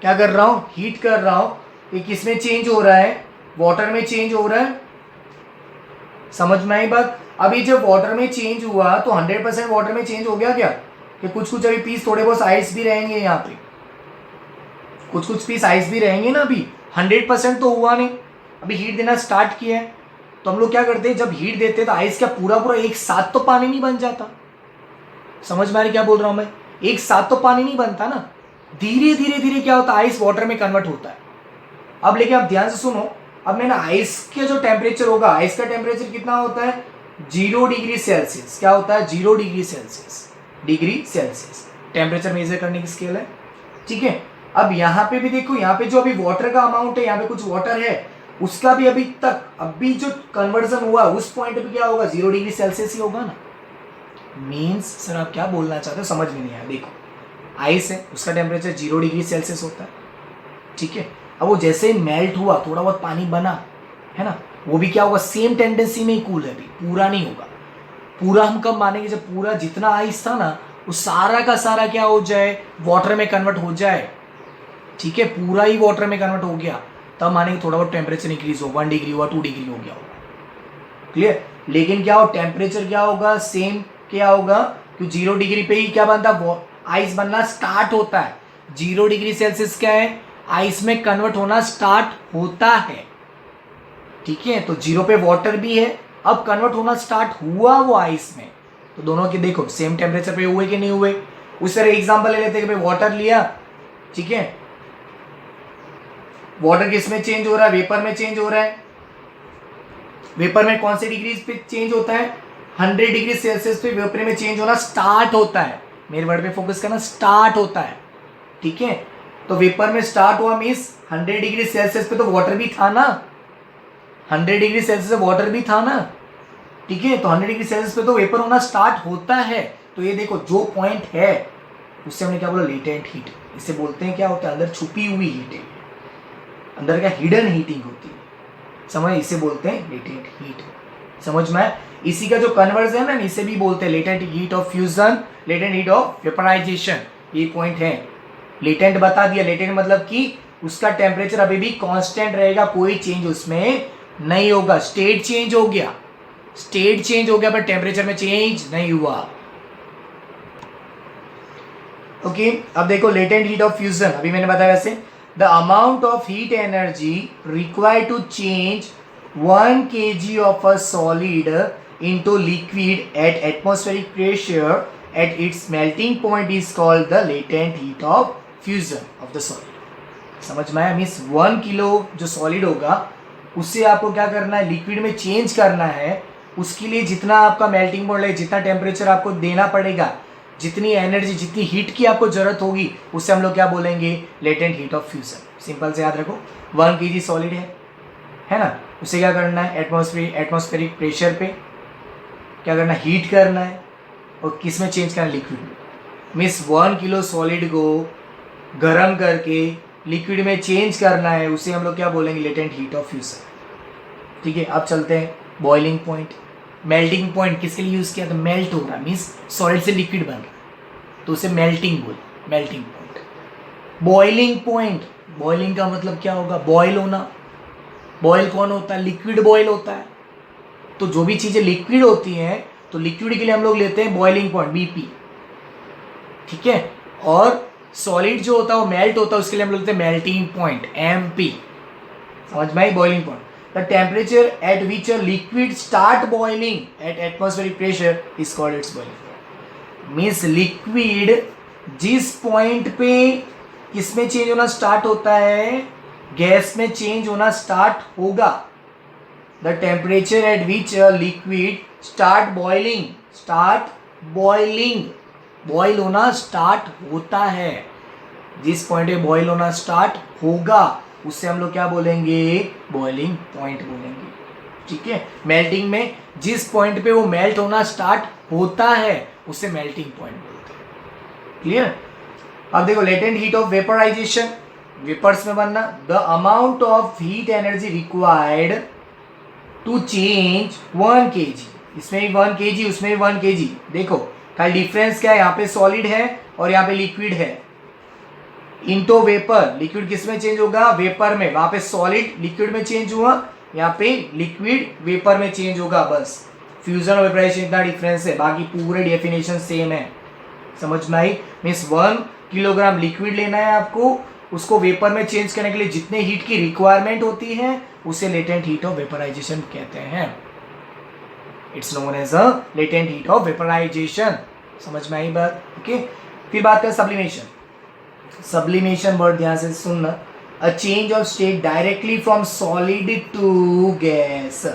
क्या कर रहा हूँ, हीट कर रहा हूँ। ये किस में चेंज हो रहा है, वाटर में चेंज हो रहा है। समझ में आई बात। अभी जब वाटर में चेंज हुआ तो 100% वाटर में चेंज हो गया क्या, कि कुछ कुछ अभी पीस थोड़े बहुत आइस भी रहेंगे यहाँ पे, कुछ कुछ पीस आइस भी रहेंगे ना, अभी 100% तो हुआ नहीं। अभी हीट देना स्टार्ट किया है तो हम लोग क्या करते हैं, जब हीट देते हैं तो आइस क्या पूरा पूरा एक साथ तो पानी नहीं बन जाता। समझ में आ रही क्या बोल रहा हूं मैं, एक साथ तो पानी नहीं बनता ना, धीरे धीरे धीरे क्या होता है, आइस वाटर में कन्वर्ट होता है। अब लेकिन आप ध्यान से सुनो, अब मैंने आइस का जो टेम्परेचर होगा, आइस का टेम्परेचर कितना होता है, 0 डिग्री सेल्सियस। क्या होता है, 0 degree Celsius, degree Celsius temperature measure करने की स्केल है, ठीक है। अब यहाँ पे भी देखो, यहाँ पे जो अभी वाटर का अमाउंट है, यहाँ पे कुछ वाटर है, उसका भी अभी तक अभी जो कन्वर्जन हुआ उस पॉइंट पे क्या होगा, 0 डिग्री सेल्सियस ही होगा ना। मीन्स सर आप क्या बोलना चाहते हो, समझ में नहीं आया। देखो आइस है, उसका टेम्परेचर 0 डिग्री सेल्सियस होता है, ठीक है। अब वो जैसे ही मेल्ट हुआ, थोड़ा बहुत पानी बना है ना, वो भी क्या होगा, सेम टेंडेंसी में ही कूल है, अभी पूरा नहीं होगा। पूरा हम कब मानेंगे, जब पूरा जितना आइस था ना वो सारा का सारा क्या हो जाए, वाटर में कन्वर्ट हो जाए, ठीक है। पूरा ही वाटर में कन्वर्ट हो गया तब मानेंगे थोड़ा बहुत टेम्परेचर इंक्रीज हो, 1 डिग्री हुआ, 2 डिग्री हो गया होगा, क्लियर। लेकिन क्या हो, टेम्परेचर क्या होगा, सेम क्या होगा, क्योंकि 0 डिग्री पे ही क्या बनता है, आइस बनना स्टार्ट होता है। 0 डिग्री सेल्सियस क्या है, आइस में कन्वर्ट होना स्टार्ट होता है, ठीक है। तो 0 पे वाटर भी है, अब कन्वर्ट होना स्टार्ट हुआ वो आइस में, तो दोनों के देखो सेम टेम्परेचर पे हुए कि नहीं हुए। उस तरह एग्जांपल ले लेते हैं कि भाई वाटर लिया, ठीक है। वाटर किस में चेंज हो रहा है, वेपर में चेंज हो रहा है। वेपर में कौन से डिग्री पे चेंज होता है, 100 डिग्री सेल्सियस पे वेपर में चेंज होना स्टार्ट होता है। मेरे वर्ड पे फोकस करना, स्टार्ट होता है, ठीक है। तो वेपर में स्टार्ट हुआ मीन्स 100 डिग्री सेल्सियस पे तो वाटर भी था ना, 100 डिग्री सेल्सियस पे वाटर भी था ना, ठीक है। तो 100 डिग्री सेल्सियस पे तो वेपर होना स्टार्ट होता है। तो ये देखो जो पॉइंट है उससे हमने क्या बोला, लेटेंट हीट। इसे बोलते हैं क्या होता है, अंदर छुपी हुई हीट है, अंदर क्या हिडन हीटिंग होती है, समझ, इसे बोलते हैं लेटेंट हीट। समझ में, इसी का जो कन्वर्जन है इसे भी बोलते हैं latent heat of fusion, latent heat of vaporization. ये पॉइंट है, लेटेंट बता दिया। लेटेंट मतलब कि उसका टेम्परेचर अभी भी कांस्टेंट रहेगा, कोई चेंज उसमें नहीं होगा। स्टेट चेंज हो गया, स्टेट चेंज हो गया पर टेम्परेचर में चेंज नहीं हुआ। ओके अब देखो लेटेंट हीट ऑफ फ्यूजन, अभी मैंने बताया वैसे, the amount of heat energy required to change 1 kg of a solid into liquid at atmospheric pressure at its melting point is called the latent heat of fusion of the solid. समझ में आया, means 1 kilo जो solid होगा उससे आपको क्या करना है, लिक्विड में चेंज करना है। उसके लिए जितना आपका मेल्टिंग पॉइंट है, जितना टेम्परेचर आपको देना पड़ेगा, जितनी एनर्जी, जितनी हीट की आपको जरूरत होगी, उससे हम लोग क्या बोलेंगे, latent heat of fusion. Simple से याद रखो, 1 kg सॉलिड है ना, उसे क्या करना है, एटमॉस्फेरिक प्रेशर पे क्या करना है, हीट करना है, और किस में चेंज करना है, लिक्विड में। मीन्स 1 किलो सॉलिड को गर्म करके लिक्विड में चेंज करना है, उसे हम लोग क्या बोलेंगे, लेटेंट हीट ऑफ फ्यूजन। ठीक है, अब चलते हैं बॉइलिंग पॉइंट। मेल्टिंग पॉइंट किसके लिए यूज़ किया, तो मेल्ट हो रहा है, मीन्स सॉलिड से लिक्विड बन रहा है, तो उसे मेल्टिंग बोल, melting point. Boiling point, boiling का मतलब क्या होगा, बॉयल होना। बॉयल कौन होता है, लिक्विड बॉयल होता है। तो जो भी चीज़ें लिक्विड होती हैं, तो लिक्विड के लिए हम लोग लेते हैं बॉइलिंग पॉइंट, BP, ठीक है। और सॉलिड जो होता है वो मेल्ट होता है, उसके लिए हम बोलते हैं मेल्टिंग पॉइंट, MP। समझ में आई? Boiling point. The temperature at which a liquid start boiling at atmospheric pressure is called its boiling point. Means liquid जिस पॉइंट पे किसमें चेंज होना स्टार्ट होता है, गैस में चेंज होना स्टार्ट होगा। The temperature at which a liquid start boiling, boil होना स्टार्ट होता है, जिस पॉइंट पे बॉइल होना स्टार्ट होगा उससे हम लोग क्या बोलेंगे? बॉइलिंग पॉइंट बोलेंगे। ठीक है, मेल्टिंग में जिस पॉइंट पे वो मेल्ट होना स्टार्ट होता है उसे मेल्टिंग पॉइंट बोलते हैं। क्लियर? अब देखो, latent heat of vaporization, vapours में बनना। The amount of heat energy required to change 1 kg, इसमें भी 1 kg, उसमें भी 1 kg। देखो खाली डिफरेंस क्या है, यहाँ पे सॉलिड है और यहाँ पे लिक्विड है। इनटू वेपर, लिक्विड किस में चेंज होगा? वेपर में। वहां पे सॉलिड लिक्विड में चेंज हुआ, यहाँ पे लिक्विड वेपर में चेंज होगा। बस फ्यूजन और वेपराइजेशन इतना डिफरेंस है, बाकी पूरे डेफिनेशन सेम है। समझ में आई? मीन्स 1 किलोग्राम लिक्विड लेना है आपको, उसको वेपर में चेंज करने के लिए जितने हीट की रिक्वायरमेंट होती है उसे लेटेंट हीट ऑफ वेपराइजेशन कहते हैं। It's known as a latent heat of vaporization. समझ में आई बात? ओके, फिर बात करें सब्लिमेशन। सब्लिमेशन वर्ड ध्यान से सुनना। A change of state directly from solid to gas,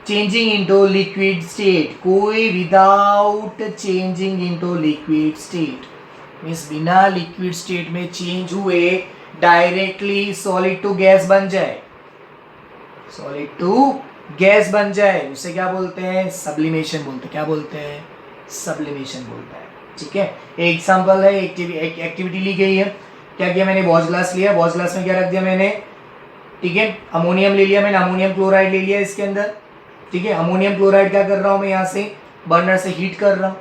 changing into liquid state, कोई without changing into liquid state, means बिना लिक्विड स्टेट में चेंज हुए डायरेक्टली सॉलिड टू गैस बन जाए, सॉलिड टू गैस बन जाए, उसे क्या बोलते हैं? सब्लिमेशन बोलते हैं। क्या बोलते हैं? सब्लिमेशन बोलते हैं। ठीक है, एक एग्जांपल है, एक्टिविटी ली गई है। क्या किया मैंने? वॉच ग्लास लिया, वॉच ग्लास में क्या रख दिया मैंने? ठीक है, अमोनियम ले लिया मैंने, अमोनियम क्लोराइड ले लिया इसके अंदर। ठीक है, अमोनियम क्लोराइड क्या कर रहा हूँ मैं? यहाँ से बर्नर से हीट कर रहा हूँ।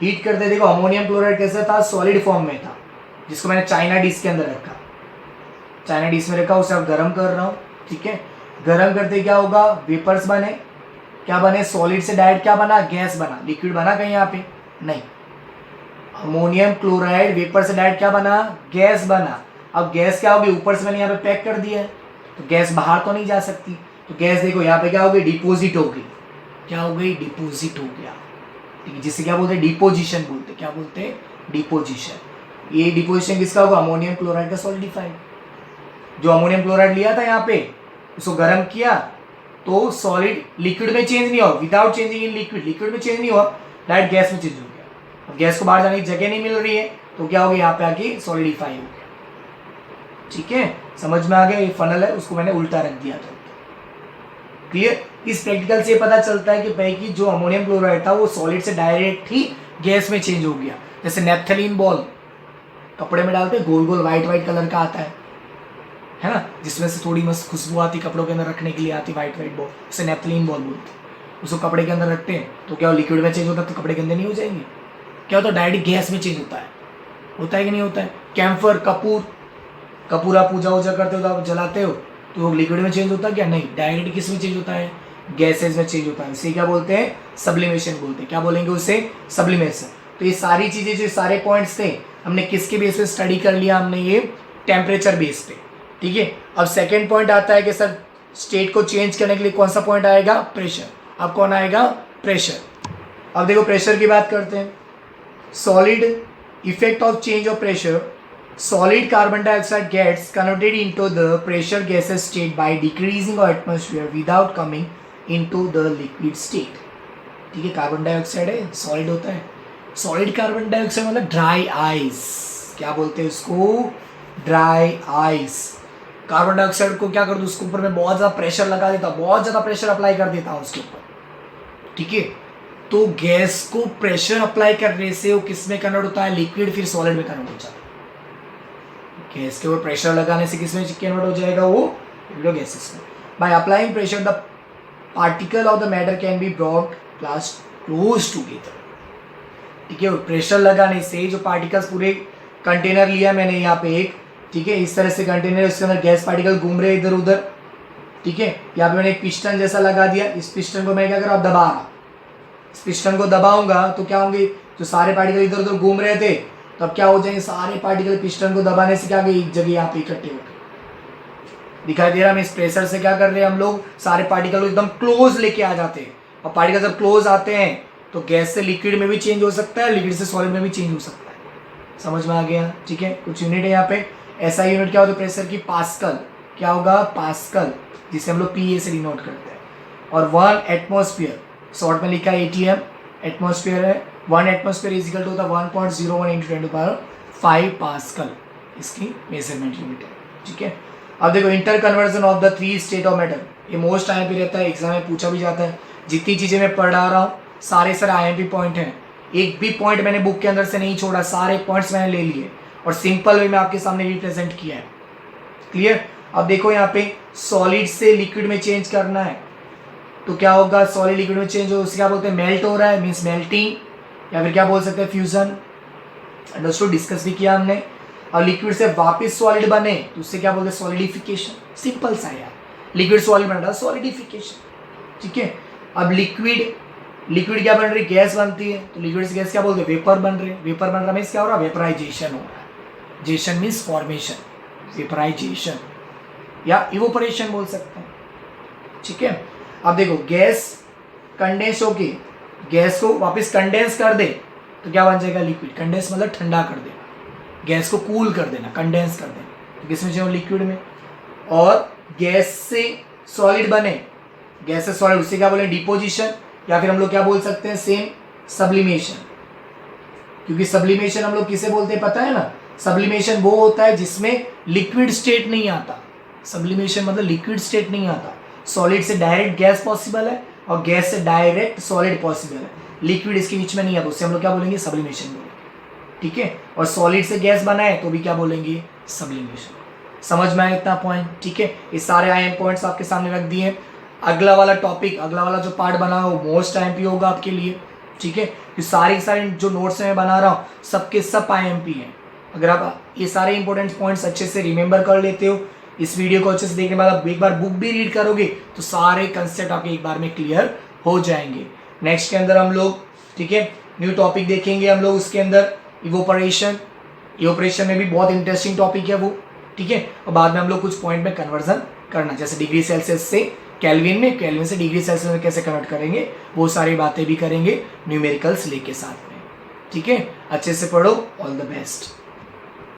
हीट करते देखो अमोनियम क्लोराइड कैसा था? सॉलिड फॉर्म में था, जिसको मैंने चाइना डिश के अंदर रखा, चाइना डिश में रखा, उसे अब गर्म कर रहा हूँ। ठीक है, गर्म करते क्या होगा? वेपर्स बने। क्या बने? सॉलिड से डायरेक्ट क्या बना? गैस बना। लिक्विड बना कहीं यहाँ पे? नहीं। अमोनियम क्लोराइड वेपर से डायरेक्ट क्या बना? गैस बना। अब गैस क्या होगी? ऊपर से मैंने यहाँ पे पैक कर दिया है, तो गैस बाहर तो नहीं जा सकती, तो गैस देखो यहाँ पे क्या हो गई? डिपोजिट हो गई। क्या हो गई? डिपोजिट हो गया। ठीक है, जिसे क्या बोलते हैं? डिपोजिशन बोलते हैं। क्या बोलते हैं? डिपोजिशन। ये डिपोजिशन किसका होगा? अमोनियम क्लोराइड का सॉलिडिफाइड। जो अमोनियम क्लोराइड लिया था यहाँ पे, उसको गर्म किया तो सॉलिड लिक्विड में चेंज नहीं हुआ, without changing in liquid, liquid में चेंज नहीं हुआ, डायरेक्ट गैस में चेंज हो गया। अब गैस को बाहर जाने की जगह नहीं मिल रही है, तो क्या हो गया? यहाँ पे आके सॉलिडिफाई हो गया। ठीक है, समझ में आ गया? ये फनल है, उसको मैंने उल्टा रख दिया था। क्लियर? इस प्रैक्टिकल से पता चलता है कि पहले जो अमोनियम क्लोराइड था वो सॉलिड से डायरेक्ट ही गैस में चेंज हो गया। जैसे नेफ्थलीन बॉल कपड़े में डालते, गोल गोल व्हाइट व्हाइट कलर का आता है ना, जिसमें से थोड़ी मस्त खुशबू आती, कपड़ों के अंदर रखने के लिए आती, व्हाइट व्हाइट बॉल, उसे नेफ्थलीन बॉल बोलते हैं। उसको कपड़े के अंदर रखते हैं तो क्या लिक्विड में चेंज होता है, तो कपड़े गंदे नहीं हो जाएंगे? क्या होता है? डायरेक्ट गैस में चेंज होता है कि नहीं होता है? कैम्फर, कपूर आप पूजा वूजा करते हो तो आप जलाते हो, तो लिक्विड में चेंज होता है क्या? नहीं, डायरेक्ट किस में चेंज होता है? गैसेज में चेंज होता है। इसे क्या बोलते हैं? सब्लिमेशन बोलते हैं। क्या बोलेंगे उसे? सब्लिमेशन। तो ये सारी चीजें, जो सारे पॉइंट्स थे, हमने किसके बेस पे स्टडी कर लिया? हमने ये टेम्परेचर बेस पे। ठीक है, अब सेकेंड पॉइंट आता है कि सर स्टेट को चेंज करने के लिए कौन सा पॉइंट आएगा? प्रेशर। अब कौन आएगा? प्रेशर। अब देखो प्रेशर की बात करते हैं। Solid effect of change of pressure, solid carbon dioxide gets converted into the pressure gaseous state by decreasing our atmosphere without coming into the liquid state। ठीक है, कार्बन डाइऑक्साइड है, सॉलिड होता है। सॉलिड कार्बन डाइऑक्साइड मतलब dry ice. क्या बोलते हैं उसको? Dry ice. कार्बन डाइऑक्साइड को क्या कर दूँ? उसके ऊपर में बहुत ज़्यादा प्रेशर लगा देता हूँ, बहुत ज़्यादा प्रेशर अप्लाई कर देता हूँ उसके ऊपर। ठीक है, तो गैस को प्रेशर अप्लाई करने से वो किस में कन्वर्ट होता है? लिक्विड, फिर सॉलिड में कन्वर्ट हो जाता है। गैस के ऊपर प्रेशर लगाने से किस में कन्वर्ट हो जाएगा? वो गैसेस में। By applying pressure the particle of the matter can be brought close together. ठीक है, प्रेशर लगाने से जो पार्टिकल्स, पूरे कंटेनर लिया मैंने यहाँ पे एक, ठीक है, इस तरह से कंटेनर, उसके अंदर गैस पार्टिकल घूम रहे इधर उधर। ठीक है, यहाँ पे मैंने एक पिस्टन जैसा लगा दिया। इस पिस्टन को मैं क्या कर रहा हूँ? दबा रहा। इस पिस्टन को दबाऊंगा तो क्या होंगे? जो सारे पार्टिकल इधर उधर घूम रहे थे तो अब क्या हो जाएंगे, सारे पार्टिकल पिस्टन को दबाने से क्या एक जगह यहाँ पे इकट्ठे होते दिखाई दे रहा है। हम इस प्रेशर से क्या कर रहे हैं, हम लोग सारे पार्टिकल को एकदम क्लोज लेके आ जाते हैं। और पार्टिकल जब क्लोज आते हैं तो गैस से लिक्विड में भी चेंज हो सकता है, लिक्विड से सॉलिड में भी चेंज हो सकता है। समझ में आ गया, ठीक है। कुछ यूनिट है यहाँ पे, ऐसा यूनिट क्या होता है प्रेशर की, पास्कल। क्या होगा, पास्कल, जिसे हम लोग पीए से डिनोट करते हैं। और 1 एटमॉस्फेयर शॉर्ट में लिखा है एटीएम, एटमॉस्फेयर है। 1 एटमॉस्फेयर इज इक्वल टू होता है 1.01 × 10⁵ पास्कल, इसकी मेजरमेंट यूनिट है, ठीक है। अब देखो inter conversion of the 3 state of matter, ये मोस्ट आईएमपी रहता है, एग्जाम में पूछा भी जाता है। जितनी चीजें मैं पढ़ा रहा हूँ सारे आईएमपी पॉइंट हैं, एक भी पॉइंट मैंने बुक के अंदर से नहीं छोड़ा, सारे पॉइंट्स मैंने ले लिए और सिंपल वे में आपके सामने रिप्रेजेंट किया है। क्लियर। अब देखो यहाँ पे सॉलिड से लिक्विड में चेंज करना है तो क्या होगा, सॉलिड लिक्विड में चेंज हो, उसे क्या बोलते हैं, मेल्ट हो रहा है, मीन्स मेल्टिंग, या फिर क्या बोल सकते हैं, फ्यूजन। अंडरस्टूड, डिस्कस भी किया हमने। और लिक्विड से वापस सॉलिड बने तो उससे क्या बोलते हैं, सॉलिडिफिकेशन। सिंपल सा यार, लिक्विड सॉलिड बन रहा है, सॉलिडिफिकेशन, ठीक है। अब लिक्विड क्या बन रही है, गैस बनती है, तो लिक्विड से गैस क्या बोलते हैं, वेपर बन रहे हैं। वेपर बन रहा मीन्स क्या हो रहा है, वेपराइजेशन हो रहा है। जेशन मीन्स फॉर्मेशन, वेपराइजेशन या इवोपरेशन बोल सकते हैं, ठीक है। अब देखो गैस कंडेंस होके गैस को वापस कंडेंस कर दे तो क्या बन जाएगा, लिक्विड। कंडेंस मतलब ठंडा कर देना, गैस को कूल कर देना, कंडेंस कर देना, तो किसमें चाहिए, लिक्विड में। और गैस से सॉलिड बने, गैस से सॉलिड, उसे क्या बोले, डिपोजिशन, या फिर हम लोग क्या बोल सकते हैं, सेम सब्लिमेशन। क्योंकि सब्लिमेशन हम लोग किसे बोलते हैं पता है ना, सब्लिमेशन वो होता है जिसमें लिक्विड स्टेट नहीं आता। सब्लिमेशन मतलब लिक्विड स्टेट नहीं आता, सॉलिड से डायरेक्ट गैस पॉसिबल है और गैस से डायरेक्ट सॉलिड पॉसिबल है, लिक्विड इसके बीच में नहीं आता, उससे हम लोग क्या बोलेंगे, सब्लिमेशन बोलेंगे, ठीक है। और सॉलिड से गैस बना है तो भी क्या बोलेंगे, सब्लिमेशन। समझ में आया इतना पॉइंट, ठीक है। ये सारे आईएम पॉइंट्स आपके सामने रख दिए। अगला वाला टॉपिक, अगला वाला जो पार्ट बना है वो मोस्ट आईएमपी होगा आपके लिए, ठीक है। कि सारे जो नोट्स मैं बना रहा हूँ सबके सब आईएमपी हैं। अगर आप ये सारे इंपॉर्टेंट पॉइंट्स अच्छे से रिमेंबर कर लेते हो, इस वीडियो को अच्छे से देखने के बाद आप एक बार बुक भी रीड करोगे तो सारे कंसेप्ट आपके एक बार में क्लियर हो जाएंगे। नेक्स्ट के अंदर हम लोग, ठीक है, न्यू टॉपिक देखेंगे हम लोग, उसके अंदर इवोपरेशन में भी बहुत इंटरेस्टिंग टॉपिक है वो, ठीक है। और बाद में हम लोग कुछ पॉइंट में कन्वर्जन करना, जैसे डिग्री सेल्सियस से केल्विन में, केल्विन से डिग्री सेल्सियस में कैसे कन्वर्ट करेंगे, वो सारी बातें भी करेंगे न्यूमेरिकल्स लेके साथ में, ठीक है। अच्छे से पढ़ो, ऑल द बेस्ट।